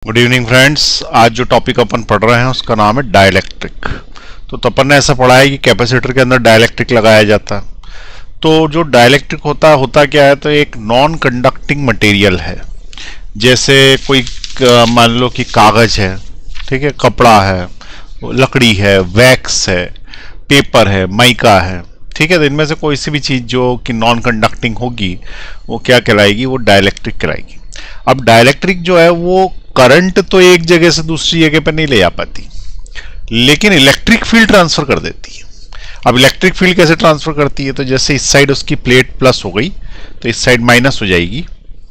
Good evening friends. आज जो topic अपन पढ़ रहे हैं उसका नाम है डाइलेक्ट्रिक। तो अपन ने ऐसा पढ़ा है कि कैपेसिटर के अंदर डाइलेक्ट्रिक लगाया जाता है। तो जो डाइलेक्ट्रिक होता क्या है, तो एक नॉन कंडक्टिंग मटेरियल है। जैसे कोई मान लो कि कागज है, ठीक है, कपड़ा है, लकड़ी है, वैक्स है, पेपर है, माइका है, ठीक है। तो इनमें से कोई सी भी चीज जो कि नॉन कंडक्टिंग होगी वो क्या कहलाएगी, वो डाइलेक्ट्रिक कहलाएगी। अब डाइलेक्ट्रिक जो है वो करंट तो एक जगह से दूसरी जगह पर नहीं ले जा पाती, लेकिन इलेक्ट्रिक फील्ड ट्रांसफर कर देती है। अब इलेक्ट्रिक फील्ड कैसे ट्रांसफर करती है, तो जैसे इस साइड उसकी प्लेट प्लस हो गई तो इस साइड माइनस हो जाएगी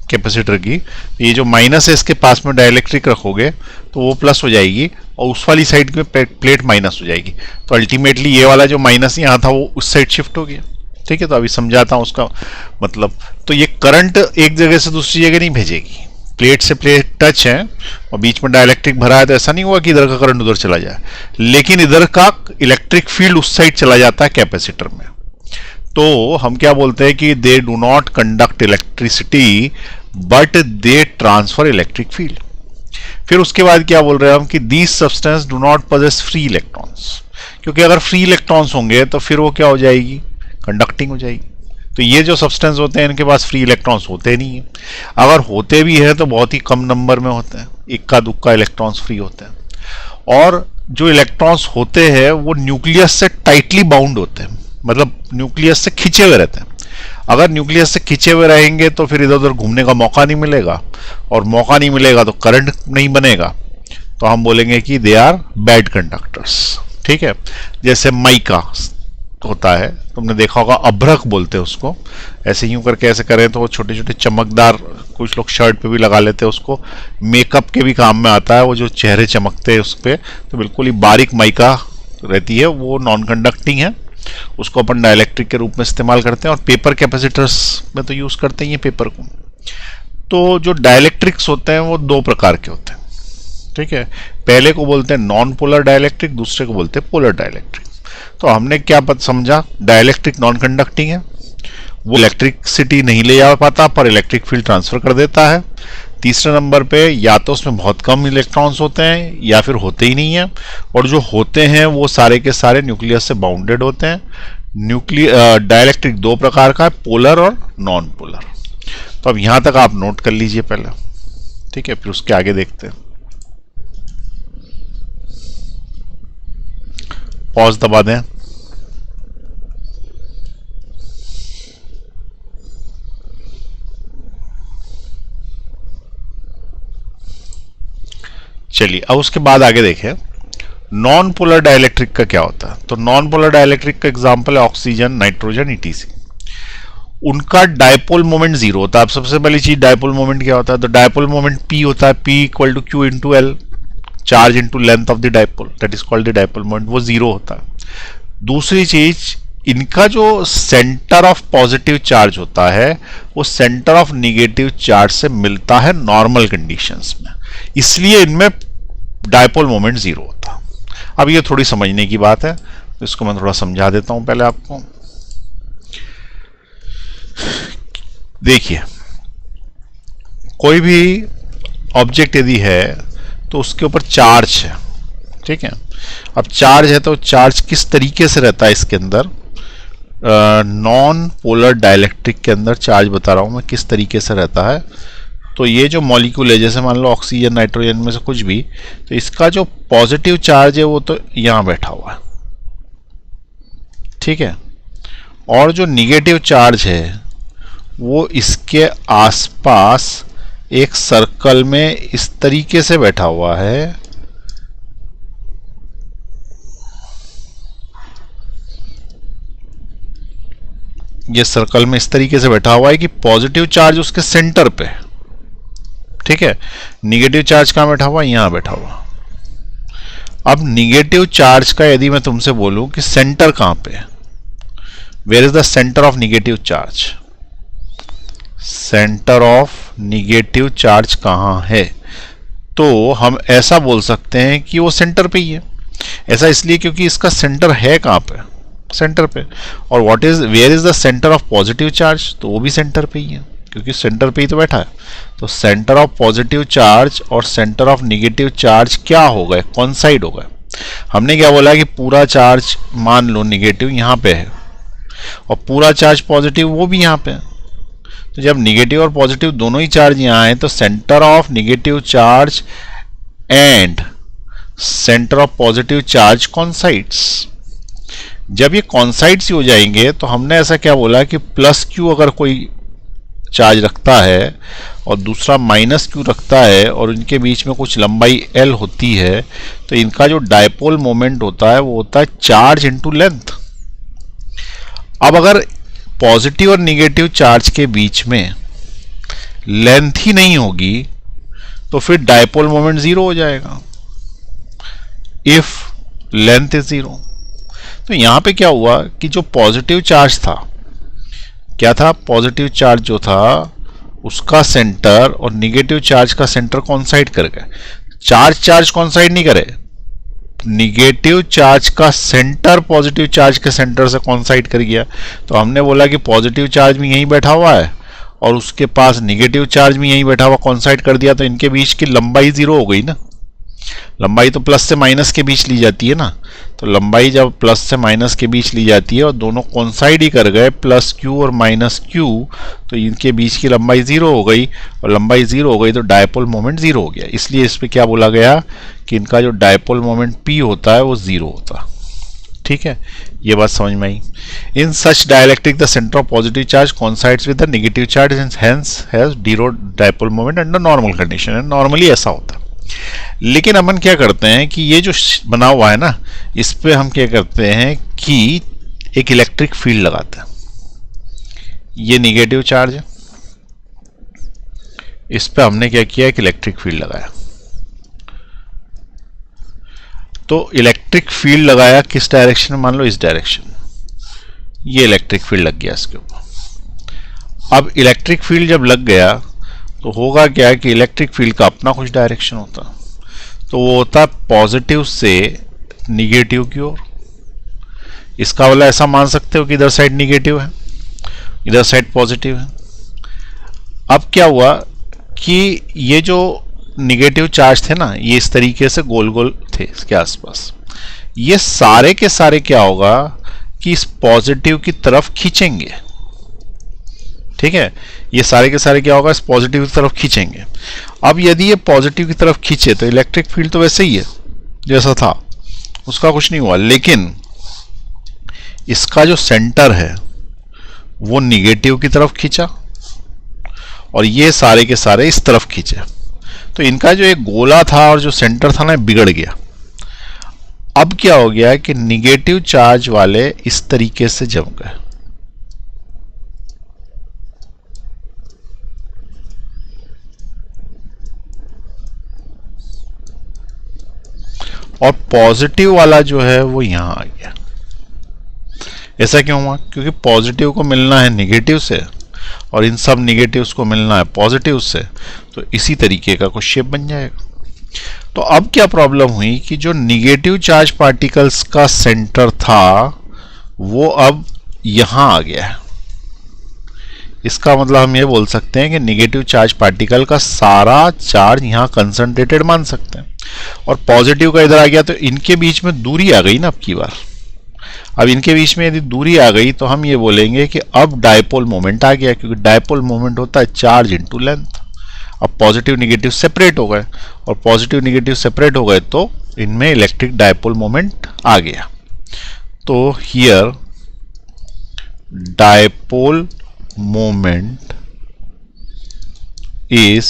कैपेसिटर की। तो ये जो माइनस है इसके पास में डाइलेक्ट्रिक रखोगे तो वो प्लस हो जाएगी और उस वाली साइड में प्लेट माइनस हो जाएगी। तो अल्टीमेटली ये वाला जो माइनस यहाँ था वो उस साइड शिफ्ट हो गया, ठीक है। तो अभी समझाता हूँ उसका मतलब। तो ये करंट एक जगह से दूसरी जगह नहीं भेजेगी, प्लेट से प्लेट टच है और बीच में डाइलेक्ट्रिक भरा है, तो ऐसा नहीं हुआ कि इधर का करंट उधर चला जाए, लेकिन इधर का इलेक्ट्रिक फील्ड उस साइड चला जाता है कैपेसिटर में। तो हम क्या बोलते हैं कि they do not conduct electricity but they transfer electric field. फिर उसके बाद क्या बोल रहे हैं हम कि these substance do not possess free electrons, क्योंकि अगर फ्री इलेक्ट्रॉन्स होंगे तो फिर वो क्या हो जाएगी, कंडक्टिंग हो जाएगी। तो ये जो सब्सटेंस होते हैं इनके पास फ्री इलेक्ट्रॉन्स होते नहीं है, अगर होते भी हैं तो बहुत ही कम नंबर में होते हैं, इक्का दुक्का इलेक्ट्रॉन्स फ्री होते हैं। और जो इलेक्ट्रॉन्स होते हैं वो न्यूक्लियस से टाइटली बाउंड होते हैं, मतलब न्यूक्लियस से खिंचे हुए रहते हैं। अगर न्यूक्लियस से खिंचे हुए रहेंगे तो फिर इधर उधर घूमने का मौका नहीं मिलेगा, और मौका नहीं मिलेगा तो करंट नहीं बनेगा। तो हम बोलेंगे कि दे आर बैड कंडक्टर्स, ठीक है। जैसे माइका होता है, तुमने देखा होगा, अभ्रक बोलते हैं उसको। ऐसे यूं करके ऐसे करें तो वो छोटे छोटे चमकदार, कुछ लोग शर्ट पे भी लगा लेते हैं उसको, मेकअप के भी काम में आता है वो, जो चेहरे चमकते हैं उस पर। तो बिल्कुल ही बारीक माइका रहती है, वो नॉन कंडक्टिंग है, उसको अपन डाइलेक्ट्रिक के रूप में इस्तेमाल करते हैं। और पेपर कैपेसिटर्स में तो यूज करते हैं ये पेपर को। तो जो डाइलेक्ट्रिक्स होते हैं वो दो प्रकार के होते हैं, ठीक है। पहले को बोलते हैं नॉन पोलर डाइलेक्ट्रिक, दूसरे को बोलते हैं पोलर डाइलेक्ट्रिक। तो हमने क्या समझा, डाइलेक्ट्रिक नॉन कंडक्टिंग है, वो इलेक्ट्रिसिटी नहीं ले जा पाता पर इलेक्ट्रिक फील्ड ट्रांसफर कर देता है। तीसरे नंबर पे या तो उसमें बहुत कम इलेक्ट्रॉन्स होते हैं या फिर होते ही नहीं है, और जो होते हैं वो सारे के सारे न्यूक्लियस से बाउंडेड होते हैं। डाइलेक्ट्रिक दो प्रकार का है, पोलर और नॉन पोलर। तो अब यहां तक आप नोट कर लीजिए पहले, ठीक है, फिर उसके आगे देखते हैं। पॉज दबा दें। चलिए अब उसके बाद आगे देखें नॉन पोलर डाइलेक्ट्रिक का क्या होता है। तो नॉन पोलर डाइलेक्ट्रिक का एग्जांपल है ऑक्सीजन, नाइट्रोजन, ईटीसी। उनका डायपोल मोमेंट जीरो होता है। अब सबसे पहली चीज डायपोल मोमेंट क्या होता है, तो डायपोल मोमेंट पी होता है, P equal to Q into L, charge into length of the dipole, that is called the dipole moment, वो जीरो होता है। दूसरी चीज, इनका जो सेंटर ऑफ पॉजिटिव चार्ज होता है वो सेंटर ऑफ निगेटिव चार्ज से मिलता है नॉर्मल कंडीशंस में, इसलिए इनमें डायपोल मोमेंट जीरो होता है। अब ये थोड़ी समझने की बात है, तो इसको मैं थोड़ा समझा देता हूं पहले आपको। देखिए, कोई भी ऑब्जेक्ट यदि है तो उसके ऊपर चार्ज है, ठीक है। अब चार्ज है तो चार्ज किस तरीके से रहता है इसके अंदर, नॉन पोलर डाइलेक्ट्रिक के अंदर चार्ज बता रहा हूं मैं किस तरीके से रहता है। तो ये जो मॉलिक्यूल है, जैसे मान लो ऑक्सीजन, नाइट्रोजन में से कुछ भी, तो इसका जो पॉजिटिव चार्ज है वो तो यहां बैठा हुआ है, ठीक है, और जो निगेटिव चार्ज है वो इसके आसपास एक सर्कल में इस तरीके से बैठा हुआ है। ये सर्कल में इस तरीके से बैठा हुआ है कि पॉजिटिव चार्ज उसके सेंटर पे, ठीक है, निगेटिव चार्ज कहां बैठा हुआ, यहां बैठा हुआ। अब निगेटिव चार्ज का यदि मैं तुमसे बोलूं कि सेंटर कहां पे है, where is the centre of negative charge, centre of negative charge कहां है, तो हम ऐसा बोल सकते हैं कि वो सेंटर पे ही है। ऐसा इसलिए क्योंकि इसका सेंटर है कहां पे, सेंटर पे। और where is the centre of positive charge, तो वो भी सेंटर पे ही है। क्योंकि सेंटर पे ही तो बैठा है। तो सेंटर ऑफ पॉजिटिव चार्ज और सेंटर ऑफ निगेटिव चार्ज क्या हो गए, कॉन्साइड हो गए। हमने क्या बोला कि पूरा चार्ज मान लो निगेटिव यहाँ पे है और पूरा चार्ज पॉजिटिव वो भी यहाँ पे है। तो जब निगेटिव और पॉजिटिव दोनों ही चार्ज यहाँ है तो centre of negative charge and centre of positive charge coincides. जब ये कॉन्साइड्स हो जाएंगे तो हमने ऐसा क्या बोला कि प्लस क्यू अगर कोई चार्ज रखता है और दूसरा माइनस क्यू रखता है और इनके बीच में कुछ लंबाई एल होती है तो इनका जो डायपोल मोमेंट होता है वो होता है चार्ज इनटू लेंथ। अब अगर पॉजिटिव और निगेटिव चार्ज के बीच में लेंथ ही नहीं होगी तो फिर डायपोल मोमेंट जीरो हो जाएगा, इफ लेंथ इज जीरो। तो यहां पे क्या हुआ कि जो पॉजिटिव चार्ज था, क्या था, पॉजिटिव चार्ज जो था उसका सेंटर और निगेटिव चार्ज का सेंटर कॉन्साइड कर गए। चार्ज कॉन्साइड नहीं करे, निगेटिव चार्ज का सेंटर पॉजिटिव चार्ज के सेंटर से कॉन्साइड कर गया। तो हमने बोला कि पॉजिटिव चार्ज भी यहीं बैठा हुआ है और उसके पास निगेटिव चार्ज भी यहीं बैठा हुआ, कॉन्साइड कर दिया, तो इनके बीच की लंबाई जीरो हो गई ना। लंबाई तो प्लस से माइनस के बीच ली जाती है ना, तो लंबाई जब प्लस से माइनस के बीच ली जाती है और दोनों कॉन्साइड ही कर गए, प्लस क्यू और माइनस क्यू, तो इनके बीच की लंबाई जीरो हो गई और लंबाई जीरो हो गई तो डायपोल मोमेंट जीरो हो गया। इसलिए इस पे क्या बोला गया कि इनका जो डायपोल मोमेंट पी होता है वो जीरो होता। ठीक है, ये बात समझ में आई। In such dielectric the centre of positive charge coincides with the negative charge and hence has zero dipole moment under normal condition. है नॉर्मली ऐसा होता है। लेकिन अपन क्या करते हैं कि ये जो बना हुआ है ना, इस पे हम क्या करते हैं कि एक इलेक्ट्रिक फील्ड लगाते हैं। ये निगेटिव चार्ज है, इस पे हमने क्या किया, एक इलेक्ट्रिक फील्ड लगाया। तो इलेक्ट्रिक फील्ड लगाया किस डायरेक्शन में, मान लो इस डायरेक्शन, ये इलेक्ट्रिक फील्ड लग गया इसके ऊपर। अब इलेक्ट्रिक फील्ड जब लग गया तो होगा क्या कि इलेक्ट्रिक फील्ड का अपना कुछ डायरेक्शन होता, तो वो होता पॉजिटिव से निगेटिव की ओर। इसका वाला ऐसा मान सकते हो कि इधर साइड निगेटिव है, इधर साइड पॉजिटिव है। अब क्या हुआ कि ये जो निगेटिव चार्ज थे ना, ये इस तरीके से गोल गोल थे इसके आसपास, ये सारे के सारे क्या होगा कि इस पॉजिटिव की तरफ खींचेंगे। ठीक है, ये सारे के सारे क्या होगा, इस पॉजिटिव की तरफ खींचेंगे। अब यदि ये पॉजिटिव की तरफ खींचे तो इलेक्ट्रिक फील्ड तो वैसे ही है जैसा था, उसका कुछ नहीं हुआ, लेकिन इसका जो सेंटर है वो निगेटिव की तरफ खींचा और ये सारे के सारे इस तरफ खींचे। तो इनका जो एक गोला था और जो सेंटर था ना, बिगड़ गया। अब क्या हो गया कि निगेटिव चार्ज वाले इस तरीके से जम गए और पॉजिटिव वाला जो है वो यहां आ गया। ऐसा क्यों हुआ, क्योंकि पॉजिटिव को मिलना है निगेटिव से और इन सब निगेटिव्स को मिलना है पॉजिटिव से, तो इसी तरीके का कुछ शेप बन जाएगा। तो अब क्या प्रॉब्लम हुई कि जो निगेटिव चार्ज पार्टिकल्स का सेंटर था वो अब यहां आ गया है। इसका मतलब हम ये बोल सकते हैं कि निगेटिव चार्ज पार्टिकल का सारा चार्ज यहां कंसंट्रेटेड मान सकते हैं और पॉजिटिव का इधर आ गया, तो इनके बीच में दूरी आ गई ना अब की बार। अब इनके बीच में यदि दूरी आ गई तो हम ये बोलेंगे कि अब डायपोल मोमेंट आ गया, क्योंकि डायपोल मोमेंट होता है चार्ज इनटू लेंथ। अब पॉजिटिव निगेटिव सेपरेट हो गए और पॉजिटिव निगेटिव सेपरेट हो गए तो इनमें इलेक्ट्रिक डायपोल मोमेंट आ गया। तो here dipole moment is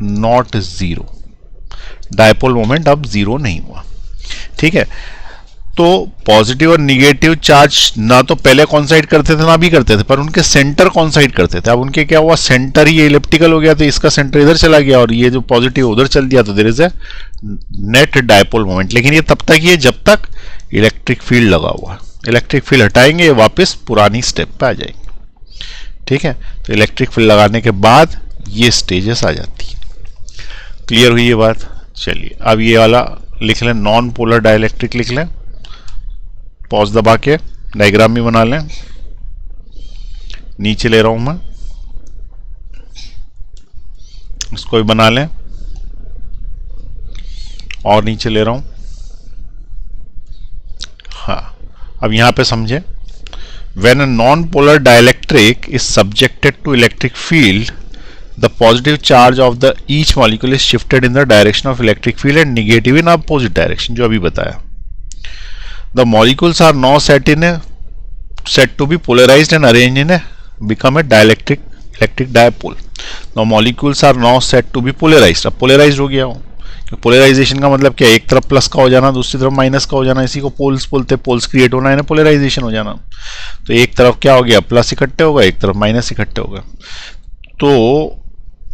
not zero, dipole moment अब जीरो नहीं हुआ। ठीक है, तो पॉजिटिव और निगेटिव चार्ज ना तो पहले कॉन्साइड करते थे ना भी करते थे, पर उनके सेंटर कॉन्साइड करते थे। अब उनके क्या हुआ, सेंटर ही इलिप्टिकल हो गया, तो इसका सेंटर इधर चला गया और ये जो पॉजिटिव उधर चल दिया, तो there is a net dipole moment. लेकिन ये तब तक ही है जब तक इलेक्ट्रिक फील्ड लगा हुआ है। इलेक्ट्रिक फील्ड हटाएंगे, वापस पुरानी स्टेप पे आ जाएंगे। ठीक है, तो इलेक्ट्रिक फील्ड लगाने के बाद ये स्टेजेस आ जाती है। क्लियर हुई ये बात? चलिए अब ये वाला लिख लें, नॉन पोलर डाइलेक्ट्रिक लिख लें, पॉज दबा के डायग्राम भी बना लें। नीचे ले रहा हूं मैं, इसको भी बना लें और नीचे ले रहा हूं। हाँ, अब यहां पे समझे, when a non-polar dielectric is subjected to electric field, the positive charge of the each molecule is shifted in the direction of electric field and negative in opposite direction, जो अभी बताया। The molecules are now set to be polarized and arranged in a become a electric dipole. The molecules are now set to be polarized. अब polarized हो गया हो, polarisation का मतलब क्या, एक तरफ प्लस का हो जाना, दूसरी तरफ माइनस का हो जाना, इसी को पोल्स बोलते हैं। पोल्स क्रिएट होना है, पोलराइजेशन हो जाना। तो एक तरफ क्या हो गया, प्लस इकट्ठे हो गए, एक तरफ माइनस इकट्ठे हो गए। तो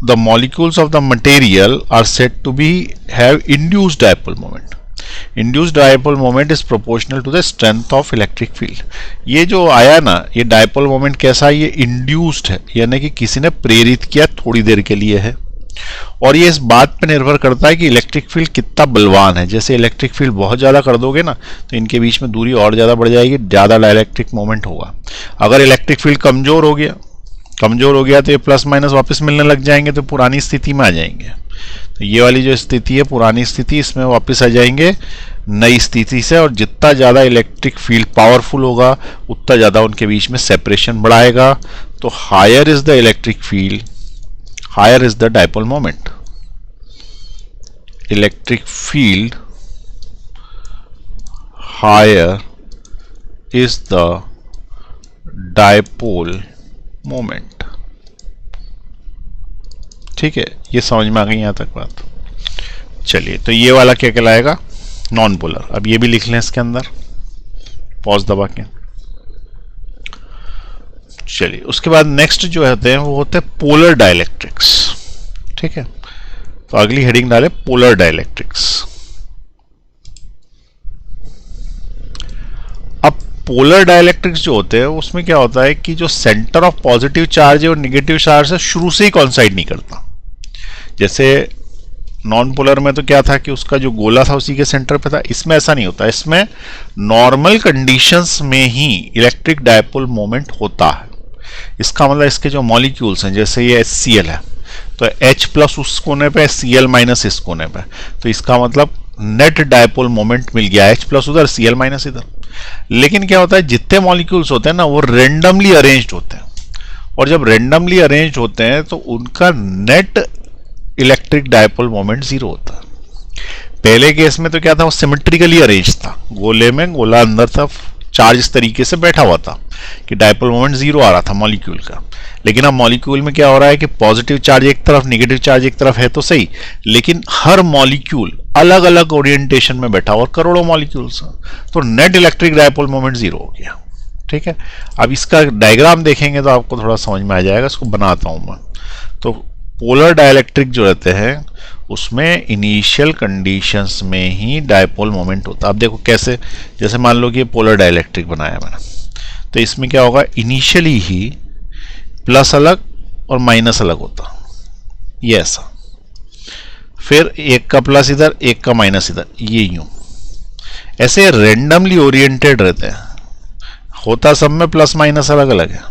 the molecules of the material are set to be have induced dipole moment. Induced dipole moment is proportional to the strength of electric field. ये जो आया ना, ये डायपोल मोमेंट कैसा है, ये इंड्यूस्ड है, यानी कि किसी ने प्रेरित किया, थोड़ी देर के लिए है। और ये इस बात पर निर्भर करता है कि इलेक्ट्रिक फील्ड कितना बलवान है। जैसे इलेक्ट्रिक फील्ड बहुत ज़्यादा कर दोगे ना, तो इनके बीच में दूरी और ज़्यादा बढ़ जाएगी, ज़्यादा डायइलेक्ट्रिक मोमेंट होगा। अगर इलेक्ट्रिक फील्ड कमज़ोर हो गया तो ये प्लस माइनस वापस मिलने लग जाएंगे, तो पुरानी स्थिति में आ जाएंगे। तो ये वाली जो स्थिति है पुरानी स्थिति, इसमें वापस आ जाएंगे नई स्थिति से। और जितना ज़्यादा इलेक्ट्रिक फील्ड पावरफुल होगा, उतना ज़्यादा उनके बीच में सेपरेशन बढ़ाएगा। तो higher is the electric field, higher is the dipole moment. Electric field, higher is the dipole moment. ठीक है, ये समझ में आ गई यहां तक बात। चलिए, तो ये वाला क्या कहलाएगा, नॉन पोलर। अब ये भी लिख लें इसके अंदर, पॉज दबा के। चलिए, उसके बाद नेक्स्ट जो होते हैं वो होते हैं पोलर डाइलेक्ट्रिक्स। ठीक है, तो अगली हेडिंग डाले पोलर डाइलेक्ट्रिक्स। अब पोलर डाइलेक्ट्रिक्स जो होते हैं उसमें क्या होता है कि जो सेंटर ऑफ पॉजिटिव चार्ज है और निगेटिव चार्ज है शुरू से ही कॉन्साइड नहीं करता। जैसे नॉन पोलर में तो क्या था कि उसका जो गोला था उसी के सेंटर पे था। इसमें ऐसा नहीं होता, इसमें नॉर्मल कंडीशंस में ही इलेक्ट्रिक डायपोल मोमेंट होता है। इसका मतलब इसके जो मॉलिक्यूल्स हैं, जैसे ये HCl है, तो H प्लस उस कोने पे, Cl माइनस इस कोने पे, तो इसका मतलब नेट डायपोल मोमेंट मिल गया, H प्लस उधर, Cl माइनस इधर। लेकिन क्या होता है, जितने मॉलिक्यूल्स होते हैं ना वो रेंडमली अरेंज्ड होते हैं, और जब रेंडमली अरेंज्ड होते हैं तो उनका नेट इलेक्ट्रिक डायपोल मोमेंट 0 होता है। पहले केस में तो क्या था, वो सिमेट्रिकली अरेंज था, गोले में गोला अंदर था, चार्ज इस तरीके से बैठा हुआ था कि डायपोल मोमेंट 0 आ रहा था मॉलिक्यूल का। लेकिन अब मॉलिक्यूल में क्या हो रहा है कि पॉजिटिव चार्ज एक तरफ, निगेटिव चार्ज एक तरफ है तो सही, लेकिन हर मॉलिक्यूल अलग अलग ओरिएंटेशन में बैठा और करोड़ों मॉलिक्यूल्स, तो नेट इलेक्ट्रिक डायपोल मोमेंट 0 हो गया। ठीक है, अब इसका डायग्राम देखेंगे तो आपको थोड़ा समझ में आ जाएगा, इसको बनाता हूं मैं। तो पोलर डाइलेक्ट्रिक जो रहते हैं उसमें इनिशियल कंडीशंस में ही डायपोल मोमेंट होता है। अब देखो कैसे, जैसे मान लो कि ये पोलर डाइलेक्ट्रिक बनाया मैंने, तो इसमें क्या होगा, इनिशियली ही प्लस अलग और माइनस अलग होता, ये ऐसा, फिर एक का प्लस इधर, एक का माइनस इधर, ये यूं, ऐसे रेंडमली ओरिएंटेड रहते हैं। होता सब में प्लस माइनस अलग अलग है,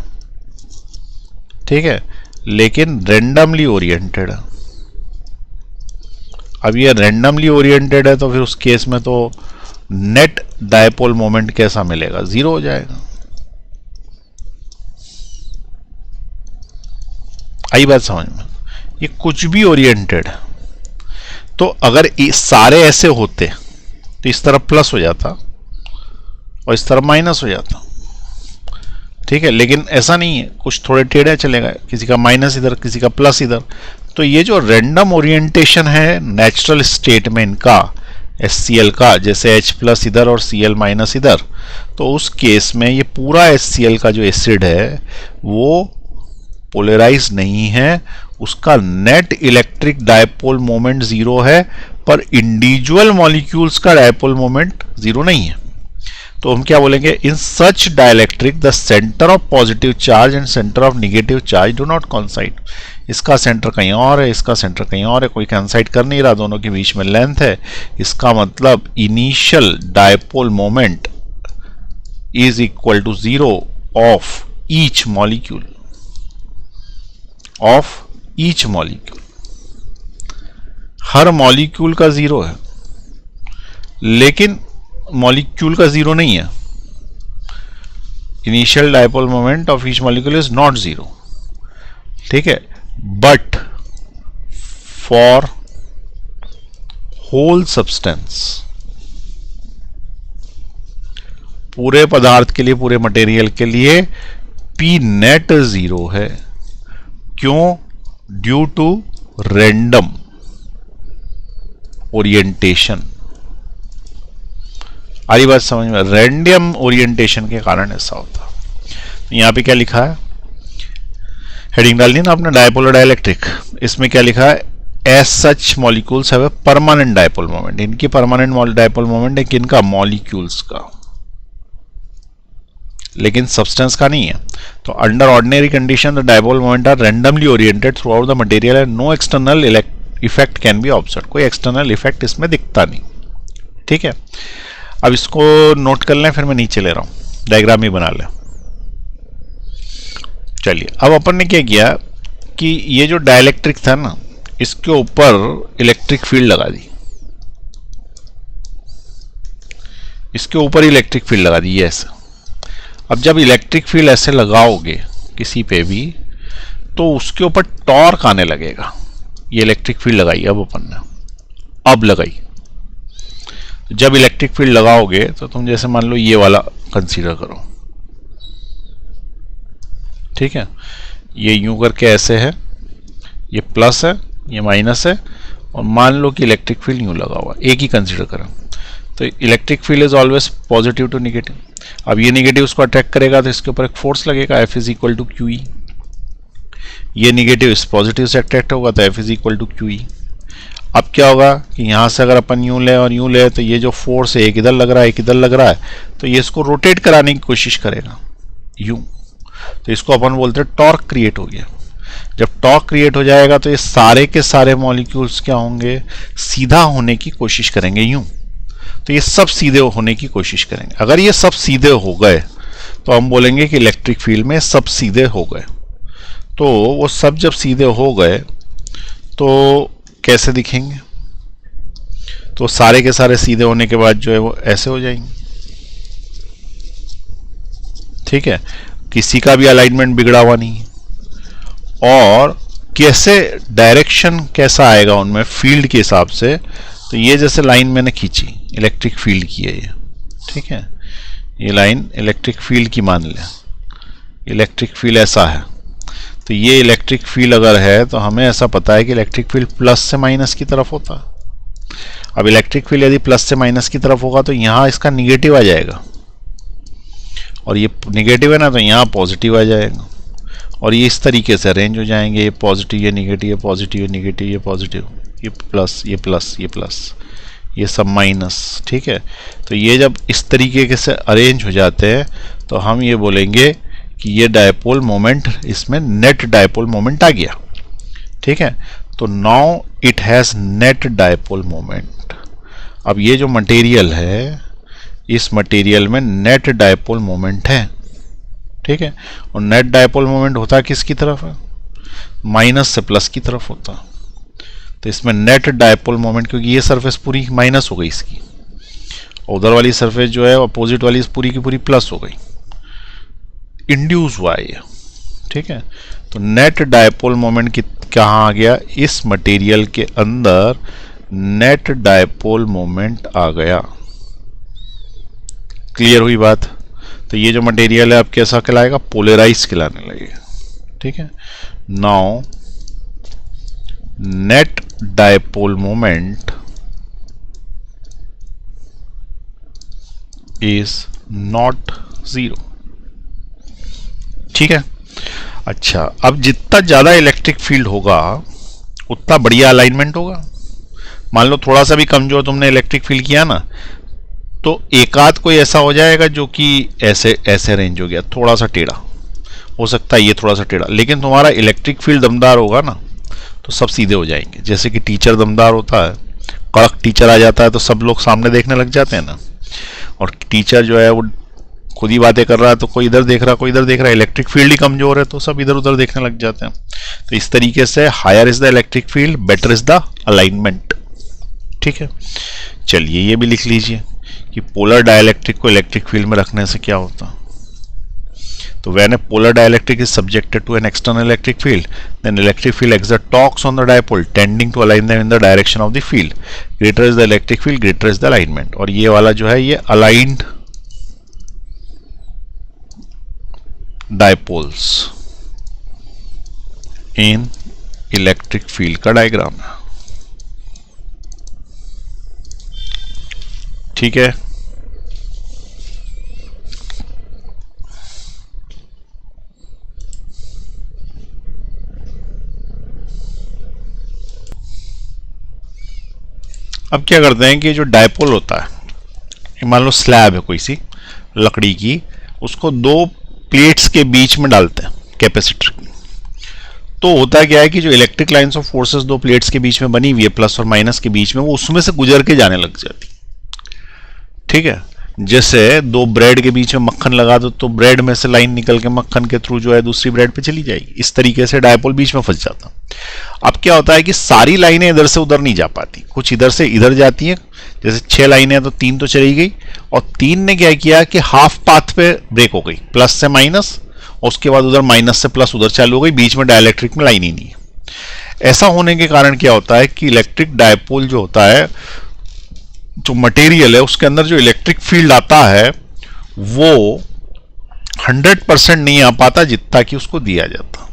ठीक है, लेकिन रेंडमली ओरिएंटेड है। अब ये रेंडमली ओरिएंटेड है तो फिर उस केस में तो नेट डायपोल मोमेंट कैसा मिलेगा, 0 हो जाएगा। आई बात समझ में, ये कुछ भी ओरिएंटेड है, तो अगर सारे ऐसे होते तो इस तरफ प्लस हो जाता और इस तरफ माइनस हो जाता, ठीक है, लेकिन ऐसा नहीं है, कुछ थोड़े टेढ़े चलेगा, किसी का माइनस इधर, किसी का प्लस इधर। तो ये जो रैंडम ओरिएंटेशन है नेचुरल स्टेट में इनका HCl का, जैसे H प्लस इधर और Cl माइनस इधर, तो उस केस में ये पूरा HCl का जो एसिड है वो पोलराइज नहीं है, उसका नेट इलेक्ट्रिक डायपोल मोमेंट 0 है, पर इंडिविजुअल मॉलिक्यूल्स का डायपोल मोमेंट 0 नहीं है। तो हम क्या बोलेंगे, in such dielectric the centre of positive charge and centre of negative charge do not coincide. इसका सेंटर कहीं और है, इसका सेंटर कहीं और है, कोई कॉन्साइड कर नहीं रहा, दोनों के बीच में लेंथ है। इसका मतलब initial dipole moment is equal to 0 of each molecule, हर मॉलिक्यूल का जीरो है, लेकिन मॉलिक्यूल का जीरो नहीं है। Initial dipole moment of each molecule is not zero, ठीक है। बट फॉर होल सब्सटेंस, पूरे पदार्थ के लिए, पूरे मटेरियल के लिए पी नेट जीरो है। क्यों? Due to random orientation. आ रही बात समझ में? रैंडम ओरिएंटेशन के कारण ऐसा होता है। यहां पे क्या लिखा है, हेडिंग डाल दी ना आपने, डायपोल और डाइलेक्ट्रिक। इसमें क्या लिखा है? As such molecules have a permanent dipole moment. इनकी परमानेंट डायपोल मोमेंट है किनका? मॉलिक्यूल्स का, लेकिन सब्सटेंस का नहीं है। तो under ordinary condition the dipole moment are randomly oriented throughout the material and no external effect can be observe. कोई एक्सटर्नल इफेक्ट इसमें दिखता नहीं, ठीक है। अब इसको नोट कर लें, फिर मैं नीचे ले रहा हूं, डायग्राम ही बना लें। चलिए, अब अपन ने क्या किया कि ये जो डाइलेक्ट्रिक था ना, इसके ऊपर इलेक्ट्रिक फील्ड लगा दी, इसके ऊपर इलेक्ट्रिक फील्ड लगा दी, ये ऐसे। अब जब इलेक्ट्रिक फील्ड ऐसे लगाओगे किसी पे भी, तो उसके ऊपर टॉर्क आने लगेगा। ये इलेक्ट्रिक फील्ड लगाई अब अपन ने, अब लगाई। जब इलेक्ट्रिक फील्ड लगाओगे तो तुम जैसे मान लो ये वाला कंसीडर करो, ठीक है। ये यूं करके ऐसे है, ये प्लस है, ये माइनस है, और मान लो कि इलेक्ट्रिक फील्ड यूं लगा हुआ, एक ही कंसीडर करें। तो electric field is always positive to negative. अब ये निगेटिव उसको अट्रैक्ट करेगा तो इसके ऊपर एक फोर्स लगेगा, F is equal to Q E. ये निगेटिव इस पॉजिटिव से अट्रैक्ट होगा तो F is equal to Q E. अब क्या होगा कि यहां से अगर अपन यूं ले और यूं ले, तो ये जो फोर्स है एक इधर लग रहा है, एक इधर लग रहा है, तो ये इसको रोटेट कराने की कोशिश करेगा यूं। तो इसको अपन बोलते हैं टॉर्क क्रिएट हो गया। जब टॉर्क क्रिएट हो जाएगा तो ये सारे के सारे मॉलिक्यूल्स क्या होंगे? सीधा होने की कोशिश करेंगे यूं। तो ये सब सीधे होने की कोशिश करेंगे। अगर ये सब सीधे हो गए तो हम बोलेंगे कि इलेक्ट्रिक फील्ड में सब सीधे हो गए। तो वो सब जब सीधे हो गए तो कैसे दिखेंगे? तो सारे के सारे सीधे होने के बाद जो है वो ऐसे हो जाएंगे, ठीक है। किसी का भी अलाइनमेंट बिगड़ा हुआ नहीं है। और कैसे डायरेक्शन कैसा आएगा उनमें फील्ड के हिसाब से? तो ये जैसे लाइन मैंने खींची, इलेक्ट्रिक फील्ड की है ये, ठीक है। ये लाइन इलेक्ट्रिक फील्ड की मान लें, इलेक्ट्रिक फील्ड ऐसा है। तो ये इलेक्ट्रिक फील्ड अगर है तो हमें ऐसा पता है कि इलेक्ट्रिक फील्ड प्लस से माइनस की तरफ होता है। अब इलेक्ट्रिक फील्ड यदि प्लस से माइनस की तरफ होगा तो यहाँ इसका निगेटिव आ जाएगा, और ये निगेटिव है ना, तो यहाँ पॉजिटिव आ जाएगा। और ये इस तरीके से अरेंज हो जाएंगे, ये पॉजिटिव, ये निगेटिव, ये पॉजिटिव, ये निगेटिव, ये पॉजिटिव, ये प्लस, ये प्लस, ये प्लस, ये सब माइनस, ठीक है। तो ये जब इस तरीके से अरेंज हो जाते हैं तो हम ये बोलेंगे कि ये डायपोल मोमेंट, इसमें नेट डायपोल मोमेंट आ गया, ठीक है। तो now it has net dipole moment. अब ये जो मटेरियल है, इस मटेरियल में नेट डायपोल मोमेंट है, ठीक है। और नेट डायपोल मोमेंट होता किसकी तरफ है? माइनस से प्लस की तरफ होता। तो इसमें नेट डायपोल मोमेंट, क्योंकि ये सरफेस पूरी माइनस हो गई इसकी, उधर वाली सरफेस जो है अपोजिट वाली पूरी की पूरी प्लस हो गई, इंड्यूस हुआ है, ठीक है। तो नेट डायपोल मोमेंट कहाँ आ गया? इस मटेरियल के अंदर नेट डायपोल मोमेंट आ गया। क्लियर हुई बात? तो ये जो मटेरियल है अब कैसा कहलाएगा? पोलराइज कहलाने लगेगा, ठीक है। Now net dipole moment is not zero, ठीक है। अच्छा, अब जितना ज्यादा इलेक्ट्रिक फील्ड होगा उतना बढ़िया अलाइनमेंट होगा। मान लो थोड़ा सा भी कमजोर तुमने इलेक्ट्रिक फील्ड किया ना, तो एक आध कोई ऐसा हो जाएगा जो कि ऐसे ऐसे रेंज हो गया, थोड़ा सा टेढ़ा हो सकता है, ये थोड़ा सा टेढ़ा। लेकिन तुम्हारा इलेक्ट्रिक फील्ड दमदार होगा ना तो सब सीधे हो जाएंगे। जैसे कि टीचर दमदार होता है, कड़क टीचर आ जाता है तो सब लोग सामने देखने लग जाते हैं ना। और टीचर जो है वो खुद ही बातें कर रहा है तो कोई इधर देख रहा, कोई इधर देख रहा है, इलेक्ट्रिक फील्ड ही कमजोर है तो सब इधर उधर देखने लग जाते हैं। तो इस तरीके से higher is the electric field, better is the alignment. ठीक है, चलिए ये भी लिख लीजिए कि पोलर डाइलेक्ट्रिक को इलेक्ट्रिक फील्ड में रखने से क्या होता। तो when a polar dielectric is subjected to an external electric field, then electric field exert torques on the dipole tending to align them in the direction of the field. Greater is the electric field, greater is the alignment. और ये वाला जो है ये aligned dipoles in electric field का diagram है। ठीक है, अब क्या करते हैं कि जो डायपोल होता है, मान लो स्लैब है कोई सी लकड़ी की, उसको दो प्लेट्स के बीच में डालते हैं कैपेसिटर की। तो होता क्या है कि जो इलेक्ट्रिक लाइंस ऑफ फोर्सेस दो प्लेट्स के बीच में बनी हुई है, प्लस और माइनस के बीच में, वो उसमें से गुजर के जाने लग जाती। ठीक है, जैसे दो ब्रेड के बीच में मक्खन लगा दो तो ब्रेड में से लाइन निकल के मक्खन के थ्रू जो है दूसरी ब्रेड पे चली जाएगी। इस तरीके से डायपोल बीच में फंस जाता। अब क्या होता है कि सारी लाइनें इधर से उधर नहीं जा पाती, कुछ इधर से इधर जाती हैं। जैसे 6 लाइनें तो 3 तो चली गई, और 3 ने क्या किया कि हाफ पाथ पे ब्रेक हो गई, प्लस से माइनस, और उसके बाद उधर माइनस से प्लस उधर चालू हो गई, बीच में डाइलेक्ट्रिक में लाइन ही नहीं है। ऐसा होने के कारण क्या होता है कि इलेक्ट्रिक डायपोल जो होता है, जो मटेरियल है उसके अंदर जो इलेक्ट्रिक फील्ड आता है वो 100% नहीं आ पाता जितना कि उसको दिया जाता।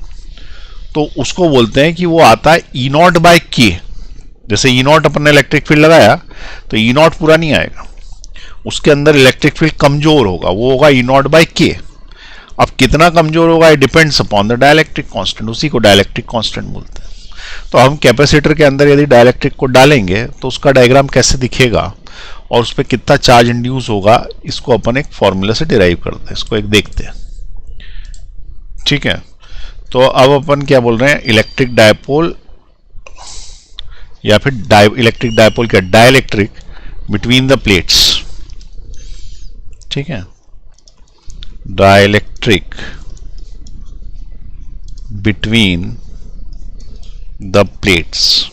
तो उसको बोलते हैं कि वो आता है E नॉट बाय के। जैसे E नॉट अपन ने इलेक्ट्रिक फील्ड लगाया तो E नॉट पूरा नहीं आएगा, उसके अंदर इलेक्ट्रिक फील्ड कमजोर होगा, वो होगा E नॉट बाय के। अब कितना कमजोर होगा, it depends upon the dielectric constant, उसी को डाइलेक्ट्रिक कांस्टेंट बोलते हैं। तो हम कैपेसिटर के अंदर यदि डाइलेक्ट्रिक को डालेंगे तो उसका डायग्राम कैसे दिखेगा और उस पर कितना चार्ज इंड्यूस होगा, इसको अपन एक फॉर्मूला से डिराइव करते हैं, इसको एक देखते हैं। ठीक है, तो अब अपन क्या बोल रहे हैं, इलेक्ट्रिक डायपोल या फिर इलेक्ट्रिक डायपोल क्या, डाइलेक्ट्रिक बिटवीन द प्लेट्स। ठीक है, dielectric between the plates.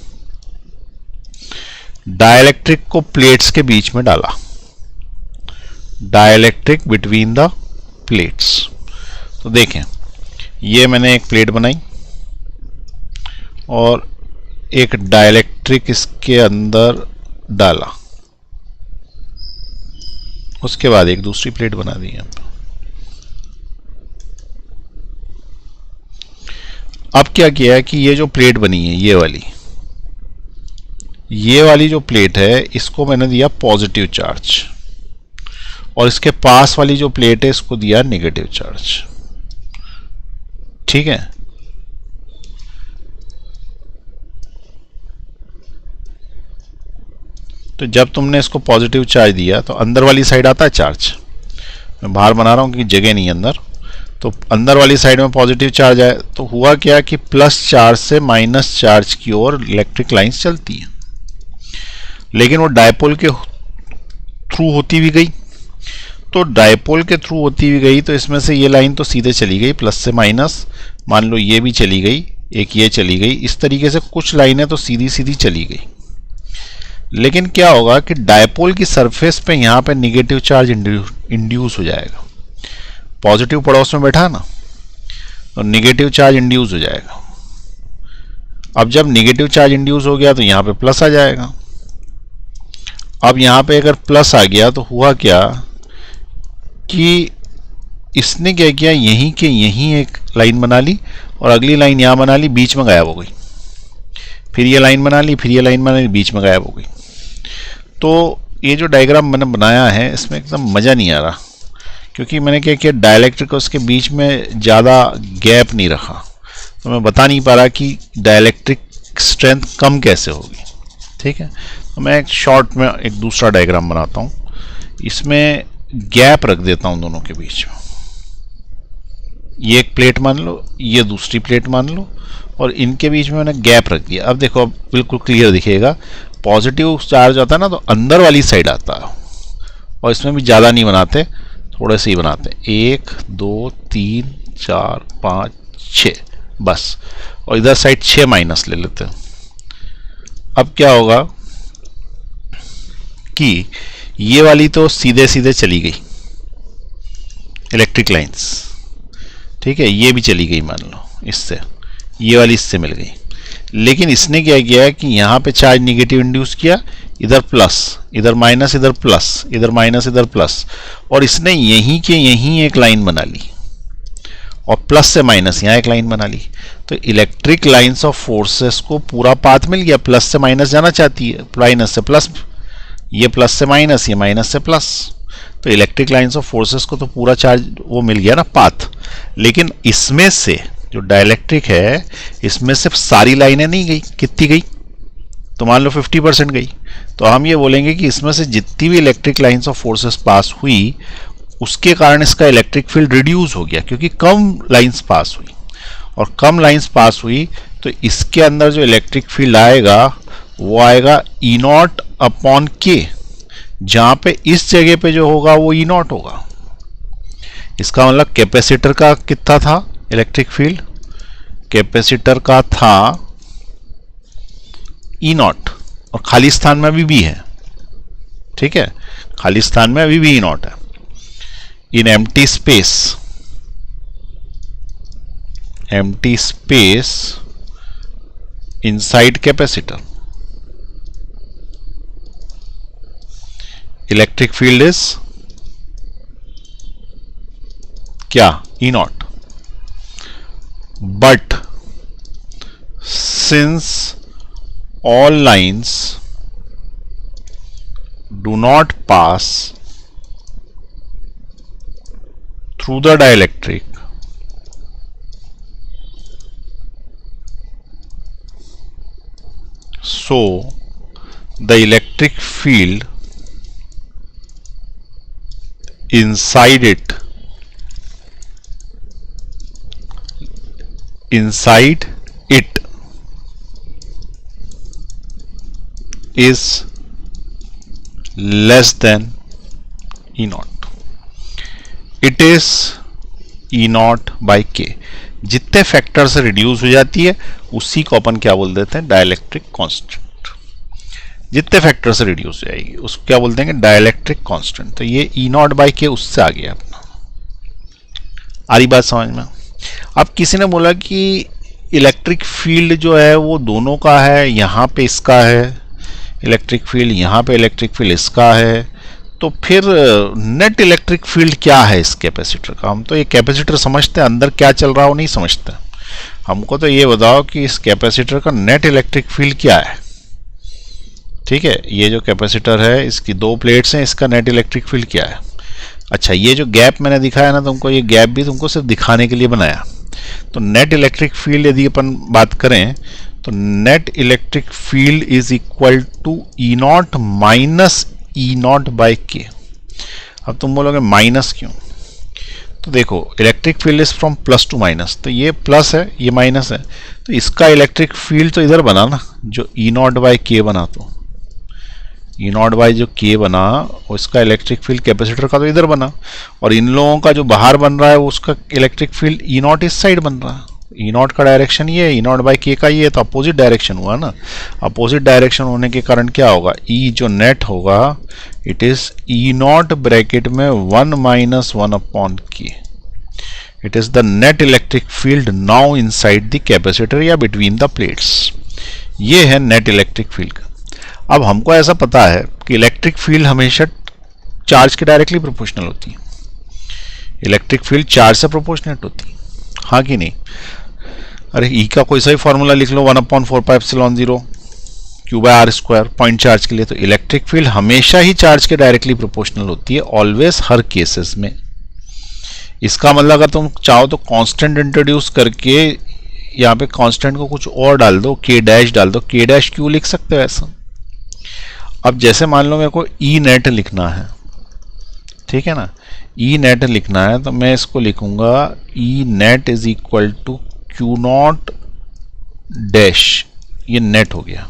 Dielectric को प्लेट्स के बीच में डाला, डाइलेक्ट्रिक बिटवीन द प्लेट्स। तो देखें, ये मैंने एक प्लेट बनाई और एक डाइलेक्ट्रिक इसके अंदर डाला, उसके बाद एक दूसरी प्लेट बना दी है। अब क्या किया है कि ये जो प्लेट बनी है, ये वाली जो प्लेट है, इसको मैंने दिया पॉजिटिव चार्ज, और इसके पास वाली जो प्लेट है इसको दिया नेगेटिव चार्ज। ठीक है, तो जब तुमने इसको पॉजिटिव चार्ज दिया तो अंदर वाली साइड आता है चार्ज, मैं बाहर बना रहा हूं कि जगह नहीं अंदर, तो अंदर वाली साइड में पॉजिटिव चार्ज आए तो हुआ क्या कि प्लस चार्ज से माइनस चार्ज की ओर इलेक्ट्रिक लाइंस चलती हैं, लेकिन वो डायपोल के थ्रू होती भी गई। तो डायपोल के थ्रू होती भी गई तो इसमें से ये लाइन तो सीधे चली गई, प्लस से माइनस, मान लो ये भी चली गई, एक ये चली गई, इस तरीके से कुछ लाइनें तो सीधी सीधी चली गई। लेकिन क्या होगा कि डायपोल की सरफेस पे यहाँ पे निगेटिव चार्ज इंड्यूस हो जाएगा, पॉजिटिव पड़ोस में बैठा ना, तो निगेटिव चार्ज इंड्यूस हो जाएगा। अब जब निगेटिव चार्ज इंड्यूस हो गया तो यहाँ पे प्लस आ जाएगा। अब यहाँ पे अगर प्लस आ गया तो हुआ क्या कि इसने क्या किया, यहीं के यहीं एक लाइन बना ली और अगली लाइन यहाँ बना ली, बीच में गायब हो गई, फिर ये लाइन बना ली, फिर ये लाइन बना ली, बीच में गायब हो गई। तो ये जो डायग्राम मैंने बनाया है इसमें एकदम मज़ा नहीं आ रहा, क्योंकि मैंने क्या किया, डाइलेक्ट्रिक उसके बीच में ज़्यादा गैप नहीं रखा, तो मैं बता नहीं पा रहा कि डाइलेक्ट्रिक स्ट्रेंथ कम कैसे होगी। ठीक है, तो मैं एक शॉर्ट में एक दूसरा डायग्राम बनाता हूँ, इसमें गैप रख देता हूँ दोनों के बीच में। ये एक प्लेट मान लो, ये दूसरी प्लेट मान लो, और इनके बीच में मैंने गैप रख दिया। अब देखो, अब बिल्कुल क्लियर दिखेगा, पॉजिटिव चार्ज आता है ना तो अंदर वाली साइड आता है, और इसमें भी ज़्यादा नहीं बनाते, थोड़े से ही बनाते हैं, 1 2 3 4 5 6 बस, और इधर साइड 6 माइनस ले लेते हैं। अब क्या होगा कि ये वाली तो सीधे सीधे चली गई इलेक्ट्रिक लाइंस, ठीक है, ये भी चली गई मान लो इससे, ये वाली इससे मिल गई। लेकिन इसने क्या किया कि यहाँ पे चार्ज निगेटिव इंड्यूस किया, इधर प्लस, इधर माइनस, इधर प्लस, इधर माइनस, इधर प्लस, और इसने यहीं के यहीं एक लाइन बना ली और प्लस से माइनस यहाँ एक लाइन बना ली। तो इलेक्ट्रिक लाइंस ऑफ फोर्सेस को पूरा पाथ मिल गया, प्लस से माइनस जाना चाहती है, माइनस से प्लस, ये प्लस से माइनस, ये माइनस से प्लस। तो इलेक्ट्रिक लाइंस ऑफ फोर्सेस को तो पूरा चार्ज वो मिल गया ना, पाथ। लेकिन इसमें से जो डाइलेक्ट्रिक है, इसमें सिर्फ सारी लाइनें नहीं गई, कितनी गई, तो मान लो 50% गई। तो हम ये बोलेंगे कि इसमें से जितनी भी इलेक्ट्रिक लाइंस ऑफ फोर्सेस पास हुई, उसके कारण इसका इलेक्ट्रिक फील्ड रिड्यूस हो गया, क्योंकि कम लाइंस पास हुई, और कम लाइंस पास हुई तो इसके अंदर जो इलेक्ट्रिक फील्ड आएगा वो आएगा ई नॉट अपॉन के, जहां पे इस जगह पे जो होगा वो ई नॉट होगा। इसका मतलब कैपेसिटर का कितना था इलेक्ट्रिक फील्ड, कैपेसिटर का था ई नॉट, और खाली स्थान में अभी भी है, ठीक है, खाली स्थान में अभी भी ई नॉट है। In empty space inside capacitor, electric field is क्या, E nought. But since all lines do not pass through the dielectric, so the electric field inside it is less than E naught. It is E naught by K. जितने factor से reduce हो जाती है उसी को अपन क्या बोल देते हैं, डाइलेक्ट्रिक कांस्टेंट। जितने फैक्टर से रिड्यूस हो जाएगी उसको क्या बोलते हैं, डाइलेक्ट्रिक कांस्टेंट। तो ये E naught by K उससे आ गया अपना। आ रही बात समझ में? अब किसी ने बोला कि इलेक्ट्रिक फील्ड जो है वो दोनों का है, यहाँ पे इसका है इलेक्ट्रिक फील्ड, यहाँ पे इलेक्ट्रिक फील्ड इसका है, तो फिर नेट इलेक्ट्रिक फील्ड क्या है इस कैपेसिटर का? हम तो ये कैपेसिटर समझते हैं, अंदर क्या चल रहा हो नहीं समझते। हमको तो ये बताओ कि इस कैपेसिटर का नेट इलेक्ट्रिक फील्ड क्या है। ठीक है, ये जो कैपेसिटर है इसकी दो प्लेट्स हैं, इसका नेट इलेक्ट्रिक फील्ड क्या है? अच्छा, ये जो गैप मैंने दिखाया ना तुमको, ये गैप भी तुमको सिर्फ दिखाने के लिए बनाया। तो नेट इलेक्ट्रिक फील्ड यदि अपन बात करें तो net electric field is equal to E not minus E not by K. अब तुम बोलोगे माइनस क्यों? तो देखो, electric field is from plus to minus, तो ये प्लस है ये माइनस है, तो इसका इलेक्ट्रिक फील्ड तो इधर बना ना, जो ई नॉट बाई के बना, तो ई नॉट बाई जो के बना उसका इलेक्ट्रिक फील्ड कैपेसिटर का तो इधर बना, और इन लोगों का जो बाहर बन रहा है उसका इलेक्ट्रिक फील्ड ई नॉट इस साइड बन रहा है। ई नॉट का डायरेक्शन ये है, ई नॉट बाई के का ये, तो अपोजिट डायरेक्शन हुआ ना। अपोजिट डायरेक्शन होने के कारण क्या होगा, ई जो नेट होगा it is E not bracket में 1 माइनस 1 अपॉन के। It is the net electric field now inside the capacitor या बिटवीन द प्लेट्स। ये है नेट इलेक्ट्रिक फील्ड का। अब हमको ऐसा पता है कि इलेक्ट्रिक फील्ड हमेशा चार्ज के डायरेक्टली प्रोपोर्शनल होती है। इलेक्ट्रिक फील्ड चार्ज से प्रोपोर्शनेट होती है, हाँ कि नहीं? अरे ई का कोई सा ही फॉर्मूला लिख लो, 1/4πε0 Q/r², पॉइंट चार्ज के लिए। तो इलेक्ट्रिक फील्ड हमेशा ही चार्ज के डायरेक्टली प्रोपोर्शनल होती है, ऑलवेज, हर केसेस में। इसका मतलब अगर तुम चाहो तो कांस्टेंट इंट्रोड्यूस करके यहाँ पे कांस्टेंट को कुछ और डाल दो, के डैश डाल दो, के डैश क्यू लिख सकते हो ऐसा। अब जैसे मान लो मेरे को ई नेट लिखना है, ठीक है ना, ई नेट लिखना है, तो मैं इसको लिखूंगा E net is equal to Q not dash, ये नेट हो गया।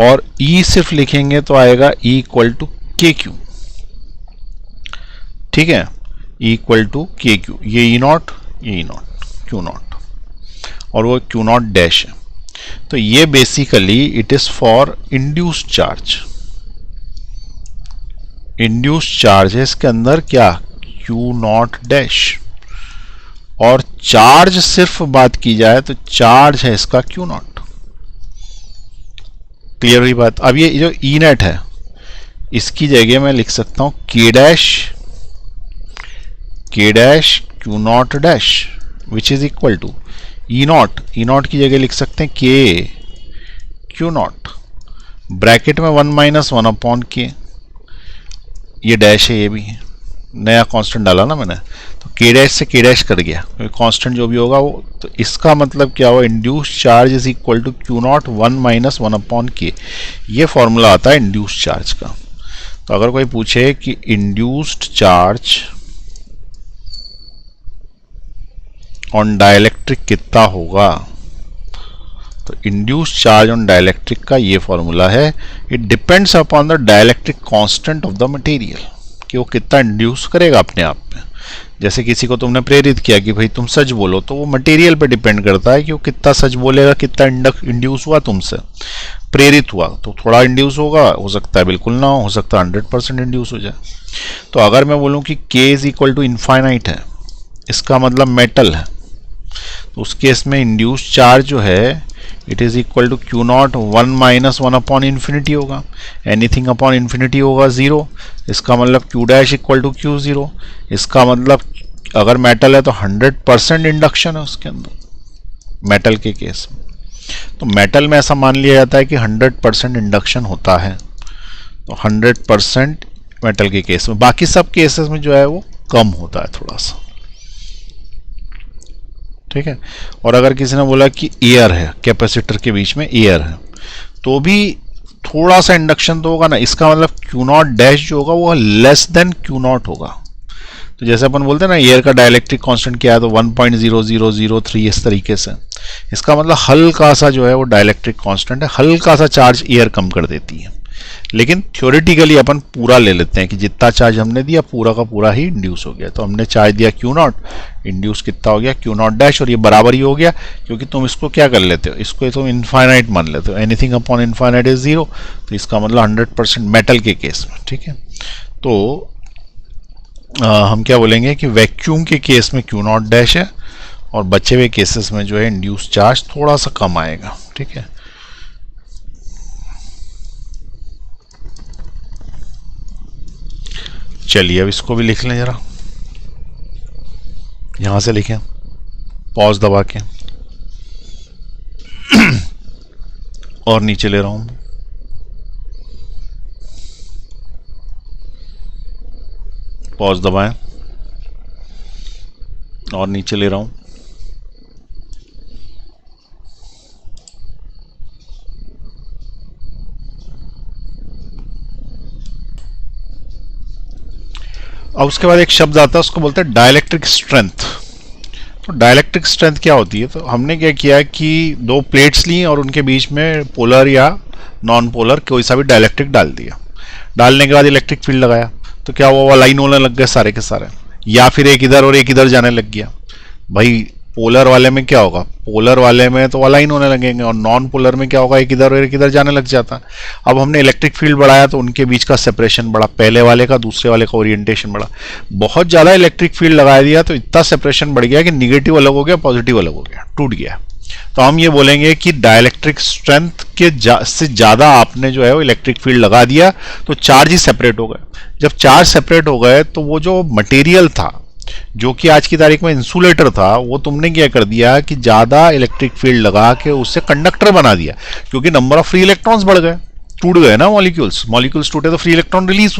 और ई सिर्फ लिखेंगे तो आएगा E equal to K Q, ठीक है, E equal to K Q, ये ई नॉट, ये ई नॉट, क्यू नॉट, और वो क्यू नॉट डैश है। तो ये basically it is for induced charge. Induced charge है इसके अंदर क्या, क्यू नॉट डैश, और चार्ज सिर्फ बात की जाए तो चार्ज है इसका क्यू नॉट। क्लियर हुई बात। अब ये जो ई नेट है इसकी जगह मैं लिख सकता हूं के dash Q not dash which is equal to E not की जगह लिख सकते हैं के क्यू नॉट, ब्रैकेट में 1 - 1 अपॉन के, ये डैश है, ये भी है, नया कांस्टेंट डाला ना मैंने, तो के डैश से के डैश कर गया, कांस्टेंट जो भी होगा वो। तो इसका मतलब क्या हुआ, induced charge is equal to Q not 1 - 1 upon K. ये फॉर्मूला आता है इंड्यूस्ड चार्ज का। तो अगर कोई पूछे कि इंड्यूस्ड चार्ज ऑन डाइलेक्ट्रिक कितना होगा, तो इंड्यूस्ड चार्ज ऑन डाइलेक्ट्रिक का ये फॉर्मूला है, it depends upon the dielectric constant of the material, कि वो कितना इंड्यूस करेगा अपने आप में। जैसे किसी को तुमने प्रेरित किया कि भाई तुम सच बोलो, तो वो मटेरियल पे डिपेंड करता है कि वो कितना सच बोलेगा, कितना इंड्यूस हुआ तुमसे, प्रेरित हुआ तो थोड़ा इंड्यूस होगा, हो सकता है बिल्कुल ना हो सकता है 100% इंड्यूस हो जाए। तो अगर मैं बोलूँ कि K is equal to infinite है, इसका मतलब मेटल है, तो उस केस में इंड्यूस चार्ज जो है it is equal to Q not 1 - 1 upon infinity होगा, एनीथिंग अपॉन इन्फिनिटी होगा 0, इसका मतलब Q dash equal to Q 0। इसका मतलब अगर मेटल है तो 100% इंडक्शन है उसके अंदर, मेटल के केस में। तो मेटल में ऐसा मान लिया जाता है कि 100% इंडक्शन होता है, तो 100% मेटल के केस में। बाकी सब केसेस में जो है वो कम होता है थोड़ा सा, ठीक है। और अगर किसी ने बोला कि एयर है, कैपेसिटर के बीच में एयर है, तो भी थोड़ा सा इंडक्शन तो होगा ना, इसका मतलब क्यू नॉट डैश जो होगा वो लेस देन क्यू नॉट होगा। तो जैसे अपन बोलते हैं ना एयर का डाइलेक्ट्रिक कांस्टेंट क्या है, तो 1.0003 इस तरीके से, इसका मतलब हल्का सा जो है वो डाइलेक्ट्रिक कांस्टेंट है, हल्का सा चार्ज एयर कम कर देती है। लेकिन थ्योरेटिकली अपन पूरा ले लेते हैं कि जितना चार्ज हमने दिया पूरा का पूरा ही इंड्यूस हो गया। तो हमने चार्ज दिया क्यू नॉट, इंड्यूस कितना हो गया क्यू नॉट डैश, और ये बराबर ही हो गया, क्योंकि तुम इसको क्या कर लेते हो, इसको तुम इनफाइनाइट मान लेते हो, एनीथिंग अपॉन इनफाइनाइट इज 0, तो इसका मतलब 100% मेटल के केस में, ठीक है। तो हम क्या बोलेंगे कि वैक्यूम के केस में क्यू नॉट डैश है, और बचे हुए केसेस में जो है इंड्यूस चार्ज थोड़ा सा कम आएगा, ठीक है। चलिए अब इसको भी लिख लें जरा, यहां से लिखें, पॉज दबा के और नीचे ले रहा हूं, पॉज दबाएं और नीचे ले रहा हूं। अब उसके बाद एक शब्द आता है, उसको बोलते हैं डाइलेक्ट्रिक स्ट्रेंथ। तो डाइलेक्ट्रिक स्ट्रेंथ क्या होती है, तो हमने क्या किया कि दो प्लेट्स ली और उनके बीच में पोलर या नॉन पोलर कोई सा भी डाइलेक्ट्रिक डाल दिया, डालने के बाद इलेक्ट्रिक फील्ड लगाया, तो क्या हुआ, लाइन होने लग गए सारे के सारे, या फिर एक इधर और एक इधर जाने लग गया। भाई पोलर वाले में क्या होगा, पोलर वाले में तो अलाइन होने लगेंगे, और नॉन पोलर में क्या होगा, एक इधर और एक इधर जाने लग जाता। अब हमने इलेक्ट्रिक फील्ड बढ़ाया तो उनके बीच का सेपरेशन बढ़ा, पहले वाले का दूसरे वाले का ओरिएंटेशन बढ़ा, बहुत ज़्यादा इलेक्ट्रिक फील्ड लगा दिया तो इतना सेपरेशन बढ़ गया कि निगेटिव अलग हो गया, पॉजिटिव अलग हो गया, टूट गया। तो हम ये बोलेंगे कि डाइलेक्ट्रिक स्ट्रेंथ के से ज़्यादा आपने जो है वो इलेक्ट्रिक फील्ड लगा दिया तो चार्ज ही सेपरेट हो गए। जब चार्ज सेपरेट हो गए तो वो जो मटेरियल था जो कि आज की तारीख में इंसुलेटर था, वो तुमने क्या कर दिया कि ज़्यादा इलेक्ट्रिक फील्ड लगा के उससे कंडक्टर बना दिया, क्योंकि नंबर ऑफ फ्री इलेक्ट्रॉन्स बढ़ गए, टूट गए ना मॉलिक्यूल्स टूटे तो फ्री इलेक्ट्रॉन रिलीज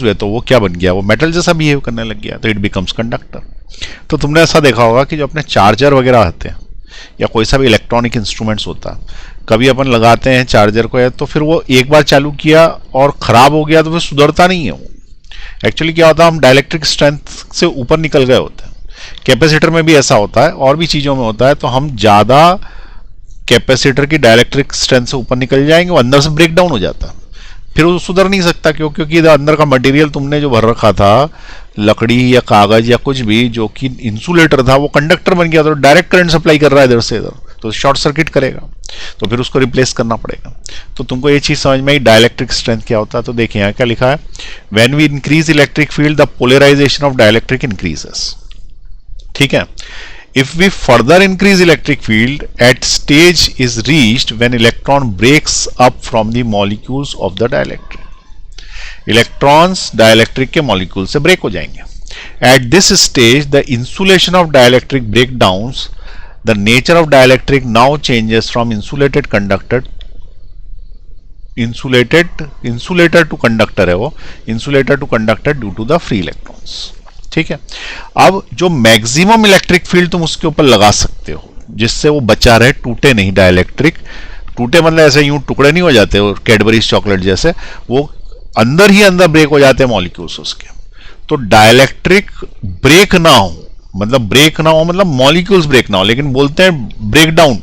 हुए, तो वो क्या बन गया, वो मेटल जैसा बिहेव करने लग गया, तो इट बिकम्स कंडक्टर। तो तुमने ऐसा देखा होगा कि जो अपने चार्जर वगैरह आते हैं या कोई सा भी इलेक्ट्रॉनिक इंस्ट्रूमेंट्स होता है, कभी अपन लगाते हैं चार्जर को, तो फिर वो एक बार चालू किया और ख़राब हो गया तो फिर सुधरता नहीं है वो। एक्चुअली क्या होता है, हम डाइलेक्ट्रिक स्ट्रेंथ से ऊपर निकल गए होते हैं। कैपेसिटर में भी ऐसा होता है और भी चीज़ों में होता है, तो हम ज़्यादा कैपेसिटर की डाइलेक्ट्रिक स्ट्रेंथ से ऊपर निकल जाएंगे, वो अंदर से ब्रेक डाउन हो जाता है, फिर वो सुधर नहीं सकता। क्योंकि अंदर का मटेरियल तुमने जो भर रखा था, लकड़ी या कागज या कुछ भी जो कि इंसुलेटर था, वो कंडक्टर बन गया, तो डायरेक्ट करंट सप्लाई कर रहा है इधर से इधर, तो शॉर्ट सर्किट करेगा, तो फिर उसको रिप्लेस करना पड़ेगा। तो तुमको ये चीज समझ में आई डाइलेक्ट्रिक स्ट्रेंथ क्या होता है। तो देखिए यहाँ क्या लिखा है, when we increase electric field the polarization of dielectric increases. ठीक है, if we further increase electric field at stage is reached when electron breaks up from the molecules of the dielectric। electrons dielectric के molecule से break हो जाएंगे। at this stage the insulation of dielectric breakdowns, the nature of dielectric now changes from insulated insulator to conductor है वो, insulator to conductor due to the free electrons। ठीक है, अब जो मैक्सिमम इलेक्ट्रिक फील्ड तुम उसके ऊपर लगा सकते हो जिससे वो बचा रहे, टूटे नहीं डाइलेक्ट्रिक। टूटे मतलब ऐसे यूं टुकड़े नहीं हो जाते और कैडबरीज चॉकलेट जैसे, वो अंदर ही अंदर ब्रेक हो जाते हैं मॉलिक्यूल्स उसके। तो डाइलेक्ट्रिक ब्रेक ना हो मतलब मॉलिक्यूल्स ब्रेक ना हो, लेकिन बोलते हैं ब्रेक डाउन,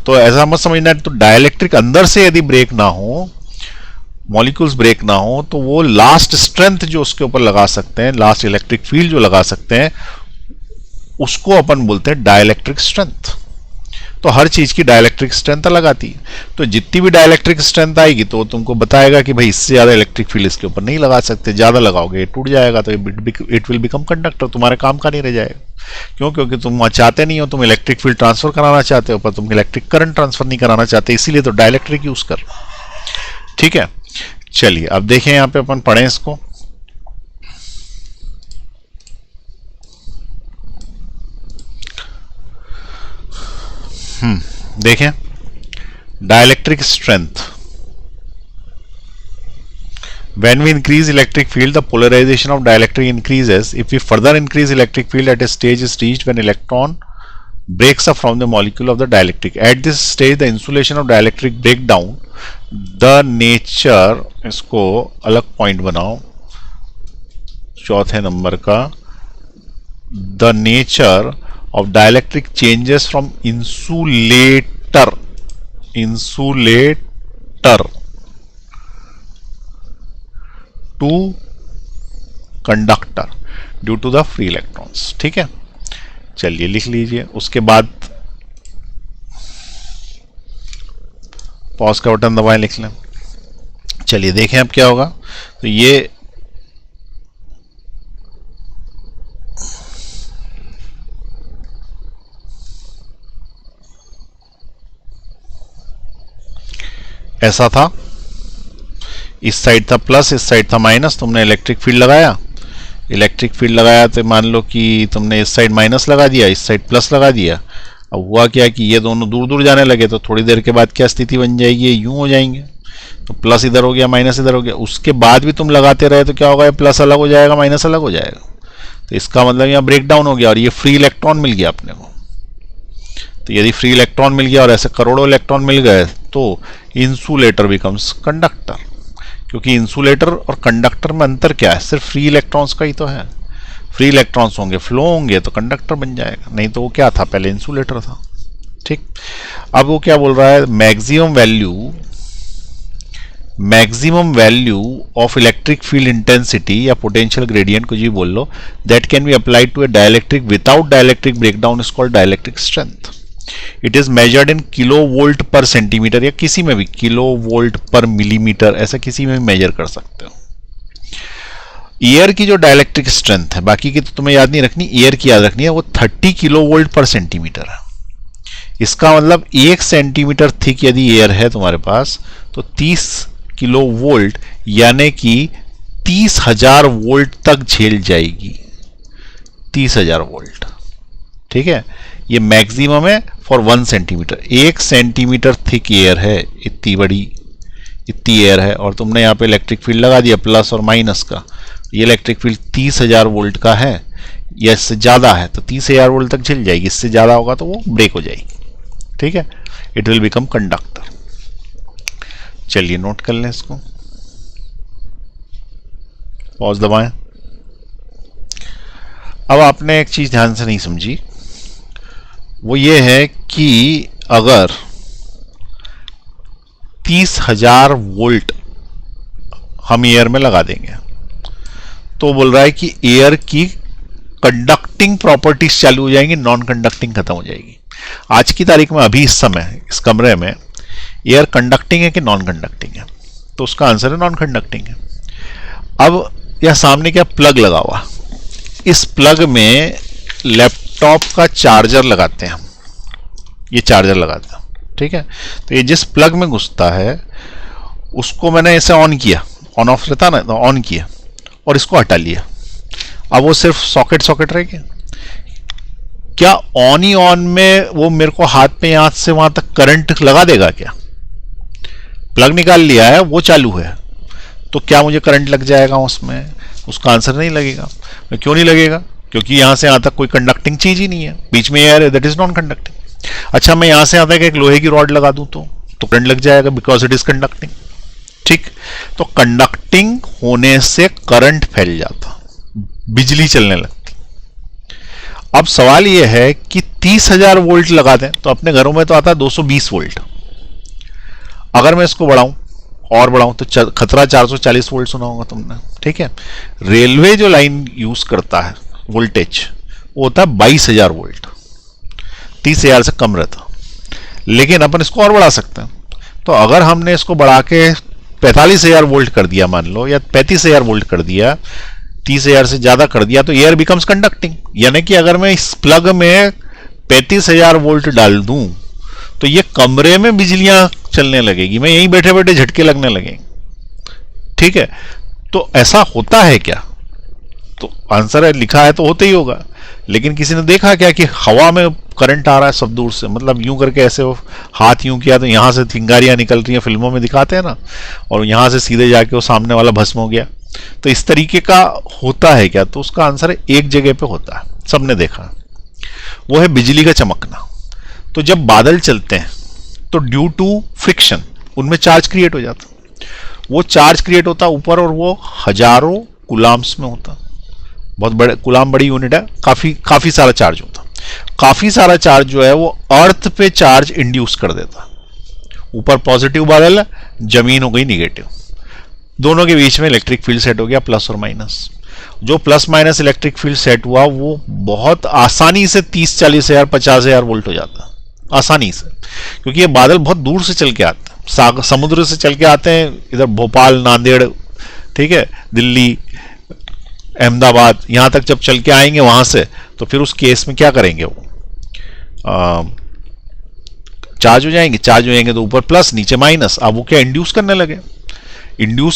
तो ऐसा मत समझना। तो डाइलेक्ट्रिक अंदर से यदि ब्रेक ना हो, मॉलिक्यूल्स ब्रेक ना हो, तो वो लास्ट स्ट्रेंथ जो उसके ऊपर लगा सकते हैं, लास्ट इलेक्ट्रिक फील्ड जो लगा सकते हैं, उसको अपन बोलते हैं डाइलेक्ट्रिक स्ट्रेंथ। तो हर चीज की डाइलेक्ट्रिक स्ट्रेंथ अलग आती है। तो जितनी भी डाइलेक्ट्रिक स्ट्रेंथ आएगी तो तुमको बताएगा कि भाई इससे ज्यादा इलेक्ट्रिक फील्ड इसके ऊपर नहीं लगा सकते, ज्यादा लगाओगे टूट जाएगा, तो इट विल बिकम कंडक्टर, तुम्हारे काम का नहीं रह जाएगा। क्यों? क्योंकि तुम चाहते नहीं हो, तुम इलेक्ट्रिक फील्ड ट्रांसफर कराना चाहते हो पर तुम इलेक्ट्रिक करंट ट्रांसफर नहीं कराना चाहते, इसीलिए तो डाइलेक्ट्रिक यूज कर। ठीक है, चलिए अब देखें यहां पे अपन पढ़ें इसको। देखें dielectric strength, when we increase electric field the polarization of dielectric increases। if we further increase electric field at a stage is reached when electron breaks up from the molecule of the dielectric। at this stage the insulation of dielectric break down, the nature, इसको अलग point बनाओ चौथे number का, the nature of dielectric changes from insulator to conductor due to the free electrons। ठीक है, चलिए लिख लीजिए। उसके बाद पॉज का बटन दबाएं, लिख लें। चलिए देखें अब क्या होगा। तो ये ऐसा था, इस साइड था प्लस, इस साइड था माइनस। तुमने इलेक्ट्रिक फील्ड लगाया तो मान लो कि तुमने इस साइड माइनस लगा दिया, इस साइड प्लस लगा दिया। अब हुआ क्या कि ये दोनों दूर दूर जाने लगे, तो थोड़ी देर के बाद क्या स्थिति बन जाएगी, ये यूं हो जाएंगे। तो प्लस इधर हो गया, माइनस इधर हो गया। उसके बाद भी तुम लगाते रहे तो क्या होगा, प्लस अलग हो जाएगा, माइनस अलग हो जाएगा। तो इसका मतलब यहाँ ब्रेक डाउन हो गया और ये फ्री इलेक्ट्रॉन मिल गया अपने को। तो यदि फ्री इलेक्ट्रॉन मिल गया और ऐसे करोड़ों इलेक्ट्रॉन मिल गए तो इंसुलेटर बिकम्स कंडक्टर। क्योंकि इंसुलेटर और कंडक्टर में अंतर क्या है, सिर्फ फ्री इलेक्ट्रॉन्स का ही तो है। फ्री इलेक्ट्रॉन्स होंगे, फ्लो होंगे तो कंडक्टर बन जाएगा, नहीं तो वो क्या था, पहले इंसुलेटर था। ठीक, अब वो क्या बोल रहा है, maximum value of electric field intensity या पोटेंशियल ग्रेडियंट को जी बोल लो, that can be applied to a dielectric without dielectric breakdown is called dielectric strength. It is measured in kilo volt per centimetre, या किसी में भी किलो वोल्ट पर मिलीमीटर, ऐसा किसी में भी मेजर कर सकते हो। एयर की जो डाइलेक्ट्रिक स्ट्रेंथ है, बाकी की तो तुम्हें याद नहीं रखनी, एयर की याद रखनी है, वो 30 किलो वोल्ट पर सेंटीमीटर है। इसका मतलब 1 सेंटीमीटर थिक यदि एयर है तुम्हारे पास तो 30 किलो वोल्ट यानी कि 30,000 वोल्ट तक झेल जाएगी। 30,000 वोल्ट, ठीक है, ये मैक्सिमम है for 1 centimetre. 1 centimetre thick air है, इतनी एयर है, और तुमने यहाँ पे इलेक्ट्रिक फील्ड लगा दिया प्लस और माइनस का। ये इलेक्ट्रिक फील्ड 30,000 वोल्ट का है या इससे ज्यादा है तो 30,000 वोल्ट तक झेल जाएगी, इससे ज्यादा होगा तो वो ब्रेक हो जाएगी। ठीक है, इट विल बिकम कंडक्टर। चलिए नोट कर लें इसको, पॉज दबाएं। अब आपने एक चीज ध्यान से नहीं समझी, वो ये है कि अगर 30,000 वोल्ट हम एयर में लगा देंगे तो बोल रहा है कि एयर की कंडक्टिंग प्रॉपर्टीज चालू हो जाएंगी, नॉन कंडक्टिंग खत्म हो जाएगी। आज की तारीख में अभी इस समय इस कमरे में एयर कंडक्टिंग है कि नॉन कंडक्टिंग है? तो उसका आंसर है नॉन कंडक्टिंग है। अब यह सामने क्या प्लग लगा हुआ, इस प्लग में लैपटॉप का चार्जर लगाते हैं हम, ये चार्जर लगाते हैं, ठीक है। तो ये जिस प्लग में घुसता है उसको मैंने इसे ऑन किया, ऑन ऑफ रहता ना, तो ऑन किया और इसको हटा लिया। अब वो सिर्फ सॉकेट रह गया। क्या ऑन ही ऑन में वो मेरे को हाथ पे यहां से वहां तक करंट लगा देगा क्या? प्लग निकाल लिया है, वो चालू है, तो क्या मुझे करंट लग जाएगा उसमें? उसका आंसर नहीं लगेगा। क्यों नहीं लगेगा? क्योंकि यहां से यहां तक कोई कंडक्टिंग चीज ही नहीं है, बीच में एयर है, दैट इज नॉन कंडक्टिंग। अच्छा, मैं यहां से यहां तक एक लोहे की रॉड लगा दूं तो करंट लग जाएगा, बिकॉज इट इज कंडक्टिंग, ठीक। तो कंडक्टिंग होने से करंट फैल जाता, बिजली चलने लगती। अब सवाल यह है कि 30,000 वोल्ट लगा दें तो अपने घरों में तो आता है 220 वोल्ट। अगर मैं इसको बढ़ाऊं और बढ़ाऊं तो खतरा 440 वोल्ट सुना होगा तुमने, ठीक है। रेलवे जो लाइन यूज करता है वोल्टेज वो होता है 22,000 वोल्ट, 30,000 से कम रहता। लेकिन अपन इसको और बढ़ा सकते हैं। तो अगर हमने इसको बढ़ा के 45,000 वोल्ट कर दिया मान लो, या 35,000 वोल्ट कर दिया, 30,000 से ज्यादा कर दिया, तो एयर बिकम्स कंडक्टिंग। यानी कि अगर मैं इस प्लग में 35,000 वोल्ट डाल दूं तो ये कमरे में बिजलियां चलने लगेगी, मैं यहीं बैठे बैठे झटके लगने लगेंगे, ठीक है। तो ऐसा होता है क्या? तो आंसर है, लिखा है तो होता ही होगा। लेकिन किसी ने देखा क्या कि हवा में करंट आ रहा है सब दूर से, मतलब यूं करके ऐसे वो हाथ यूं किया तो यहां से चिंगारियां निकल रही हैं, फिल्मों में दिखाते हैं ना, और यहां से सीधे जाके वो सामने वाला भस्म हो गया। तो इस तरीके का होता है क्या? तो उसका आंसर है एक जगह पे होता है, सबने देखा, वो है बिजली का चमकना। तो जब बादल चलते हैं तो ड्यू टू फ्रिक्शन उनमें चार्ज क्रिएट हो जाता, वो चार्ज क्रिएट होता ऊपर, और वो हजारों कुलाम्स में होता। बहुत बड़े कुलाम बड़ी यूनिट है, काफी सारा चार्ज होता। काफी सारा चार्ज जो है वो अर्थ पे चार्ज इंड्यूस कर देता। ऊपर पॉजिटिव बादल है, जमीन हो गई निगेटिव, दोनों के बीच में इलेक्ट्रिक फील्ड सेट हो गया प्लस और माइनस। जो plus minus electric field set हुआ वो बहुत आसानी से 30-40 हजार 50 हजार वोल्ट हो जाता, आसानी से, क्योंकि ये बादल बहुत दूर से चल के आते हैं, समुद्र से चल के आते हैं, इधर भोपाल, नांदेड़, ठीक है, दिल्ली, अहमदाबाद, यहां तक जब चल के आएंगे वहां से, तो फिर उस केस में क्या करेंगे? वो चार्ज हो जाएंगे तो ऊपर प्लस नीचे माइनस। अब वो क्या इंड्यूस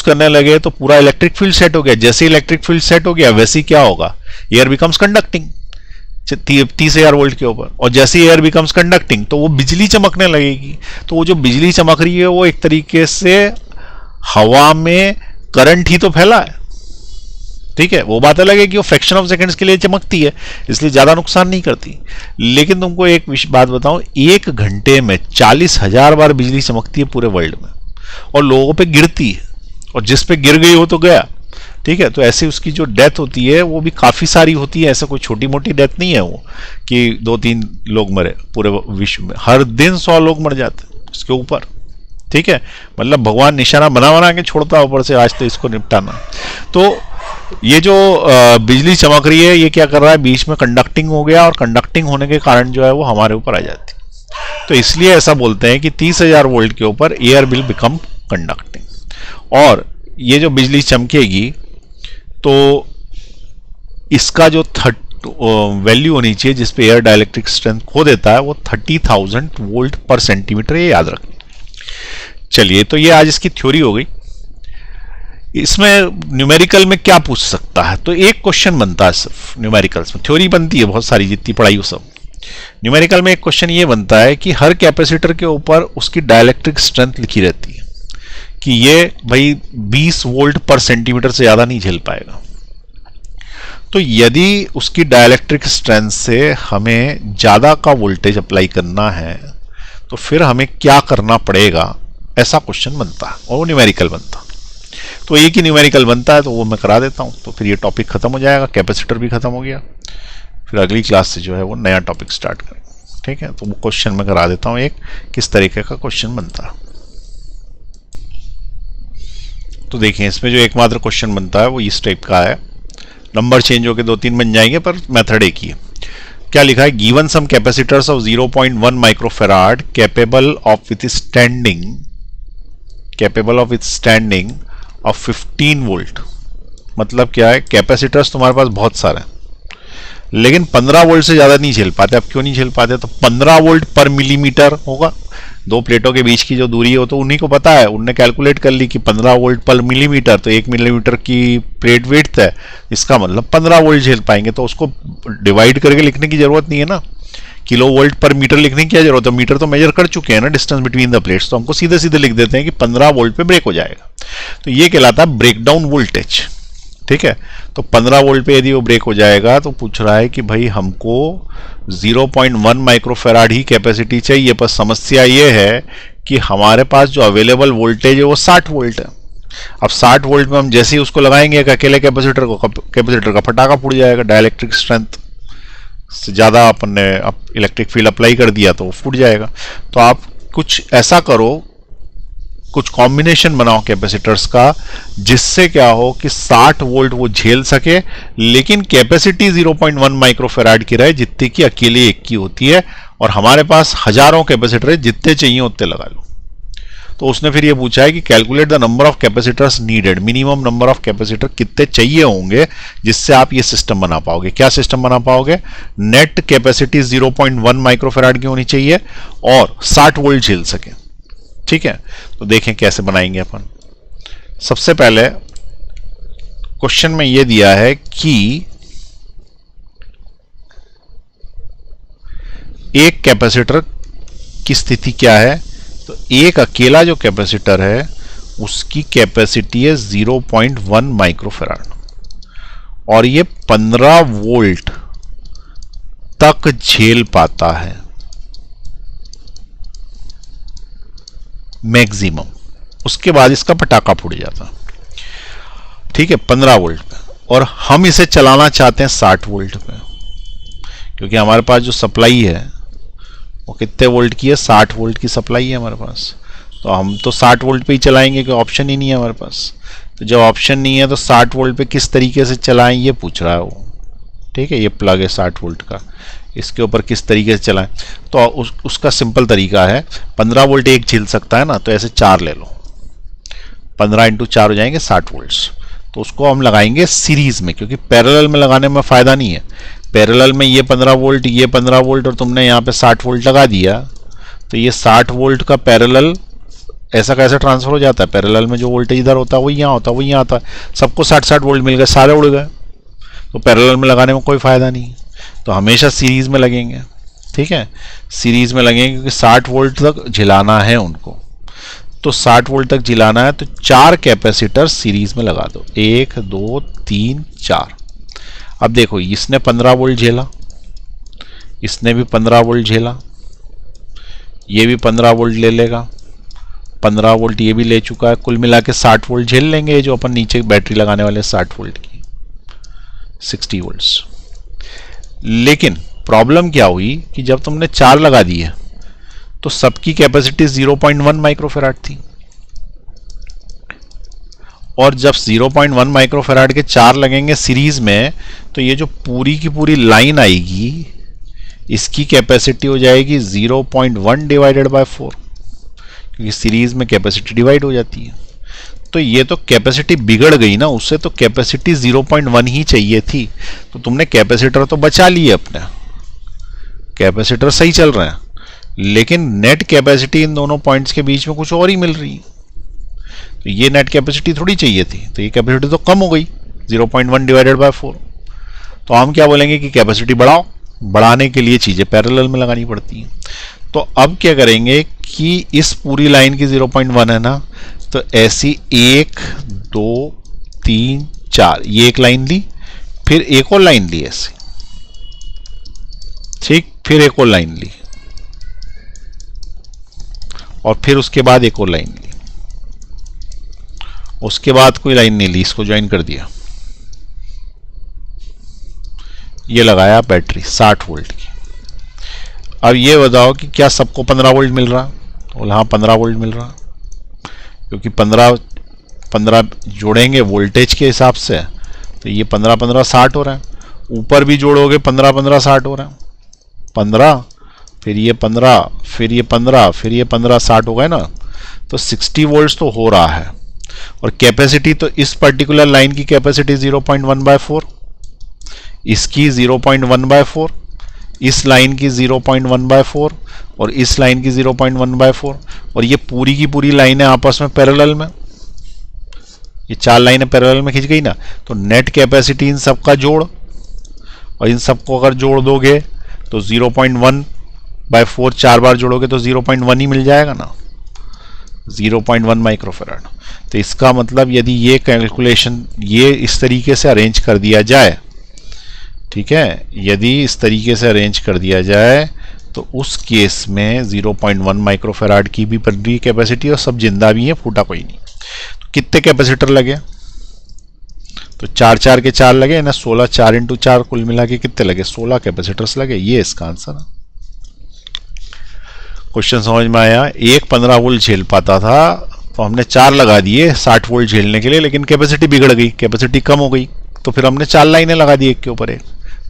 करने लगे तो पूरा इलेक्ट्रिक फील्ड सेट हो गया। जैसे इलेक्ट्रिक फील्ड सेट हो गया वैसे ही क्या होगा? एयर बिकम्स कंडक्टिंग 30,000 वोल्ट के ऊपर, और जैसे एयर बिकम्स कंडक्टिंग तो वो बिजली चमकने लगेगी। तो वो जो बिजली चमक रही है वो एक तरीके से हवा में करंट ही तो फैला है, ठीक है। वो बात अलग है कि वो फ्रैक्शन ऑफ सेकंड्स के लिए चमकती है, इसलिए ज्यादा नुकसान नहीं करती। लेकिन तुमको एक बात बताऊं, 1 घंटे में 40,000 बार बिजली चमकती है पूरे वर्ल्ड में, और लोगों पे गिरती है, और जिस पे गिर गई वो तो गया, ठीक है। तो ऐसे उसकी जो डेथ होती है वो भी काफी सारी होती है, ऐसा कोई छोटी मोटी डेथ नहीं है वो कि 2-3 लोग मरे पूरे विश्व में। हर दिन 100 लोग मर जाते हैं उसके ऊपर, ठीक है। मतलब भगवान निशाना बना के छोड़ता है ऊपर से, आज तो इसको निपटाना। तो ये जो बिजली चमक रही है ये क्या कर रहा है? बीच में कंडक्टिंग हो गया, और कंडक्टिंग होने के कारण जो है वो हमारे ऊपर आ जाती है। तो इसलिए ऐसा बोलते हैं कि 30,000 वोल्ट के ऊपर एयर विल बिकम कंडक्टिंग। और ये जो बिजली चमकेगी तो इसका जो वैल्यू होनी चाहिए जिस पे एयर डाइलेक्ट्रिक स्ट्रेंथ खो देता है वो 30,000 वोल्ट पर सेंटीमीटर, ये याद रखना। चलिए, तो ये आज इसकी थ्योरी हो गई। इसमें न्यूमेरिकल में क्या पूछ सकता है? तो एक क्वेश्चन बनता है सिर्फ न्यूमेरिकल्स में, थ्योरी बनती है बहुत सारी जितनी पढ़ाई हो सब। न्यूमेरिकल में एक क्वेश्चन ये बनता है कि हर कैपेसिटर के ऊपर उसकी डाइलेक्ट्रिक स्ट्रेंथ लिखी रहती है कि ये भाई 20 वोल्ट पर सेंटीमीटर से ज्यादा नहीं झेल पाएगा। तो यदि उसकी डाइलेक्ट्रिक स्ट्रेंथ से हमें ज्यादा का वोल्टेज अप्लाई करना है तो फिर हमें क्या करना पड़ेगा, ऐसा क्वेश्चन बनता है, और वो न्यूमेरिकल बनता। तो एक ही न्यूमेरिकल बनता है, तो वो मैं करा देता हूं, तो फिर ये टॉपिक खत्म हो जाएगा, कैपेसिटर भी खत्म हो गया। फिर अगली क्लास से जो है वो नया टॉपिक स्टार्ट करेंगे, ठीक है। तो वो क्वेश्चन मैं करा देता हूं, एक किस तरीके का क्वेश्चन बनता है। तो देखिए, इसमें जो एकमात्र क्वेश्चन बनता है वो इस टाइप का है। नंबर चेंज होकर 2-3 बन जाएंगे पर मेथड एक ही है। क्या लिखा है, given some capacitors of 0.1 microfarad capable of withstanding of 15 volt. मतलब क्या है, कैपेसिटर्स तुम्हारे पास बहुत सारे हैं लेकिन 15 वोल्ट से ज्यादा नहीं झेल पाते। अब क्यों नहीं झेल पाते, तो 15 वोल्ट पर मिलीमीटर होगा, दो प्लेटों के बीच की जो दूरी हो तो उन्हीं को पता है, उनने कैलकुलेट कर ली कि 15 वोल्ट पर मिलीमीटर, तो 1 मिलीमीटर की प्लेट विड्थ है, इसका मतलब 15 वोल्ट झेल पाएंगे। तो उसको डिवाइड करके लिखने की जरूरत नहीं है ना, किलो वोल्ट पर मीटर लिखने की क्या जरूरत है, मीटर तो मेजर कर चुके हैं ना डिस्टेंस बिटवीन द प्लेट्स, तो हमको सीधे सीधे लिख देते हैं कि 15 वोल्ट पे ब्रेक हो जाएगा। तो ये कहलाता है ब्रेकडाउन वोल्टेज। ठीक है, तो 15 वोल्ट पे यदि वो ब्रेक हो जाएगा तो पूछ रहा है कि भाई हमको 0.1 माइक्रोफेराड ही कैपेसिटी चाहिए, पर समस्या ये है कि हमारे पास जो अवेलेबल वोल्टेज है वो 60 वोल्ट है। अब 60 वोल्ट में हम जैसे ही उसको लगाएंगे एक अकेले कैपेसिटर का फटाका फूट जाएगा, डाइलेक्ट्रिक स्ट्रेंथ से ज़्यादा अपन ने इलेक्ट्रिक फील्ड अप्लाई कर दिया तो वो फूट जाएगा। तो आप कुछ ऐसा करो, कुछ कॉम्बिनेशन बनाओ कैपेसिटर्स का जिससे क्या हो कि 60 वोल्ट वो झेल सके लेकिन कैपेसिटी 0.1 माइक्रोफेराड की रहे जितनी की अकेले एक की होती है, और हमारे पास हजारों कैपेसिटर है, जितने चाहिए उतने लगा लो। तो उसने फिर ये पूछा है कि calculate the number of capacitors needed, minimum number of capacitor कितने चाहिए होंगे जिससे आप ये सिस्टम बना पाओगे। क्या सिस्टम बना पाओगे, नेट कैपेसिटी 0.1 माइक्रोफेराड की होनी चाहिए और 60 वोल्ट झेल सके। ठीक है, तो देखें कैसे बनाएंगे अपन। सबसे पहले क्वेश्चन में यह दिया है कि एक कैपेसिटर की स्थिति क्या है, तो एक अकेला जो कैपेसिटर है उसकी कैपेसिटी है 0.1 माइक्रोफेराड और ये 15 वोल्ट तक झेल पाता है मैक्सिमम, उसके बाद इसका पटाखा फूट जाता। ठीक है, 15 वोल्ट पे, और हम इसे चलाना चाहते हैं 60 वोल्ट पे, क्योंकि हमारे पास जो सप्लाई है वो कितने वोल्ट की है, 60 वोल्ट की सप्लाई है हमारे पास। तो हम तो 60 वोल्ट पे ही चलाएंगे, कोई ऑप्शन ही नहीं है हमारे पास। तो जब ऑप्शन नहीं है तो 60 वोल्ट पे किस तरीके से चलाएं ये पूछ रहा है वो। ठीक है, ये प्लग है 60 वोल्ट का, इसके ऊपर किस तरीके से चलाएं, तो उसका सिंपल तरीका है, 15 वोल्ट एक झेल सकता है ना, तो ऐसे 4 ले लो, 15 × 4 हो जाएंगे 60 वोल्ट्स। तो उसको हम लगाएंगे सीरीज में, क्योंकि पैरेलल में लगाने में फायदा नहीं है। पैरेलल में ये 15 वोल्ट, ये 15 वोल्ट और तुमने यहाँ पे 60 वोल्ट लगा दिया, तो ये 60 वोल्ट का पैरेलल ऐसा कैसे ट्रांसफर हो जाता है, पैरेलल में जो वोल्टेज इधर होता है वो यहाँ होता है, वो यहाँ आता है, सबको 60-60 वोल्ट मिल गए, सारे उड़ गए। तो पैरेलल में लगाने में कोई फायदा नहीं, तो हमेशा सीरीज में लगेंगे। ठीक है, सीरीज में लगेंगे क्योंकि 60 वोल्ट तक झिलाना है उनको, तो 60 वोल्ट तक झिलाना है, तो 4 कैपेसिटर सीरीज में लगा दो, 1 2 3 4। अब देखो इसने 15 वोल्ट झेला, इसने भी 15 वोल्ट झेला, ये भी 15 वोल्ट ले लेगा, 15 वोल्ट ये भी ले चुका है, कुल मिला के 60 वोल्ट झेल लेंगे जो अपन नीचे बैटरी लगाने वाले 60 वोल्ट की 60 वोल्ट्स। लेकिन प्रॉब्लम क्या हुई कि जब तुमने 4 लगा दिए तो सबकी कैपेसिटी 0.1 माइक्रोफेराड थी, और जब 0.1 माइक्रोफेराड के 4 लगेंगे सीरीज में तो ये जो पूरी की पूरी लाइन आएगी इसकी कैपेसिटी हो जाएगी 0.1 डिवाइडेड बाय 4, क्योंकि सीरीज में कैपेसिटी डिवाइड हो जाती है। तो ये तो कैपेसिटी बिगड़ गई ना, उससे तो कैपेसिटी 0.1 ही चाहिए थी। तो तुमने कैपेसिटर तो बचा लिए, अपने कैपेसिटर सही चल रहे हैं, लेकिन नेट कैपेसिटी इन दोनों पॉइंट्स के बीच में कुछ और ही मिल रही है। तो ये नेट कैपेसिटी थोड़ी चाहिए थी, तो ये कैपेसिटी तो कम हो गई 0.1 डिवाइडेड बाय 4। तो हम क्या बोलेंगे कि कैपेसिटी बढ़ाओ, बढ़ाने के लिए चीजें पैरेलल में लगानी पड़ती हैं। तो अब क्या करेंगे कि इस पूरी लाइन की 0.1 है ना, तो ऐसी 1 2 3 4 ये एक लाइन ली, फिर एक और लाइन ली ऐसे, ठीक, फिर एक और लाइन ली, और फिर उसके बाद एक और लाइन ली, उसके बाद कोई लाइन नहीं ली, इसको ज्वाइन कर दिया, ये लगाया बैटरी 60 वोल्ट की। अब ये बताओ कि क्या सबको 15 वोल्ट मिल रहा, तो हाँ 15 वोल्ट मिल रहा, क्योंकि 15 जोड़ेंगे वोल्टेज के हिसाब से, तो ये 15 15 60 हो रहा है, ऊपर भी जोड़ोगे 15 15 60 हो रहा है। 15, फिर ये 15, फिर ये 15, फिर ये 15, 60 हो गए ना। तो 60 वोल्ट्स तो हो रहा है। और कैपेसिटी तो इस पर्टिकुलर लाइन की कैपेसिटी 0.1/4, इसकी 0.1/4, इस लाइन की 0.1/4 और इस लाइन की 0.1/4, और ये पूरी की पूरी लाइनें आपस में पैरेलल में, ये 4 लाइनें पैरेलल में खींच गई ना। तो नेट कैपेसिटी इन सब का जोड़, और इन सबको अगर जोड़ दोगे तो 0.1/4 4 बार जोड़ोगे तो 0.1 ही मिल जाएगा ना, 0.1 माइक्रोफैराड। तो इसका मतलब यदि ये कैलकुलेशन ये इस तरीके से अरेंज कर दिया जाए, ठीक है, यदि इस तरीके से अरेंज कर दिया जाए तो उस केस में 0.1 माइक्रोफैराड की भी पड़ रही कैपेसिटी और सब जिंदा भी है, फूटा कोई नहीं। तो कितने कैपेसिटर लगे? तो 4 के 4 लगे ना, 16, 4 × 4 कुल मिला के कितने लगे? 16 कैपेसिटर्स लगे। ये इसका आंसर है। क्वेश्चन समझ में आया? एक 15 वोल्ट झेल पाता था तो हमने 4 लगा दिए 60 वोल्ट झेलने के लिए, लेकिन कैपेसिटी बिगड़ गई, कैपेसिटी कम हो गई, तो फिर हमने 4 लाइनें लगा दी एक के ऊपर एक,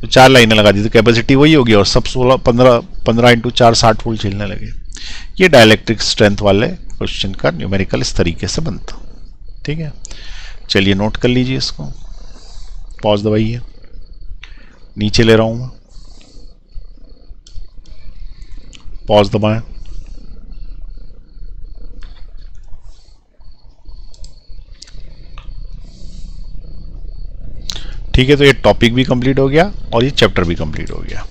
तो 4 लाइनें लगा दी तो कैपेसिटी वही होगी, और सब 15 × 4 60 वोल्ट झेलने लगे। ये डाइलेक्ट्रिक स्ट्रेंथ वाले क्वेश्चन का न्यूमेरिकल इस तरीके से बनता। ठीक है, चलिए नोट कर लीजिए इसको, पॉज दबाइए, नीचे ले रहा हूं मैं, पॉज दबाएं। ठीक है, तो ये टॉपिक भी कंप्लीट हो गया और ये चैप्टर भी कंप्लीट हो गया।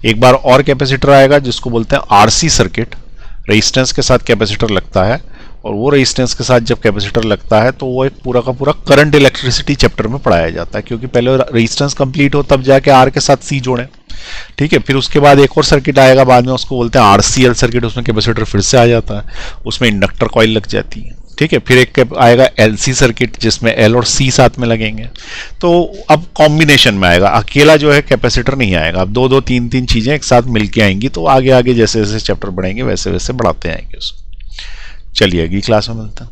एक बार और कैपेसिटर आएगा जिसको बोलते हैं आरसी सर्किट, रेजिस्टेंस के साथ कैपेसिटर लगता है, और वो रेजिस्टेंस के साथ जब कैपेसिटर लगता है तो वो एक पूरा का पूरा करंट इलेक्ट्रिसिटी चैप्टर में पढ़ाया जाता है, क्योंकि पहले रेजिस्टेंस कंप्लीट हो तब जाके आर के साथ सी जोड़ें। ठीक है, फिर उसके बाद एक और सर्किट आएगा बाद में, उसको बोलते हैं आरसीएल सर्किट, उसमें कैपेसिटर फिर से आ जाता है, उसमें इंडक्टर कॉइल लग जाती है। ठीक है, फिर एक आएगा एलसी सर्किट जिसमें एल और सी साथ में लगेंगे। तो अब कॉम्बिनेशन में आएगा, अकेला जो है कैपेसिटर नहीं आएगा, अब 2-2 3-3 चीजें एक साथ मिलके आएंगी। तो आगे आगे जैसे जैसे चैप्टर बढ़ेंगे वैसे वैसे बढ़ाते आएंगे उसको। चलिए अगली क्लास में मिलते हैं।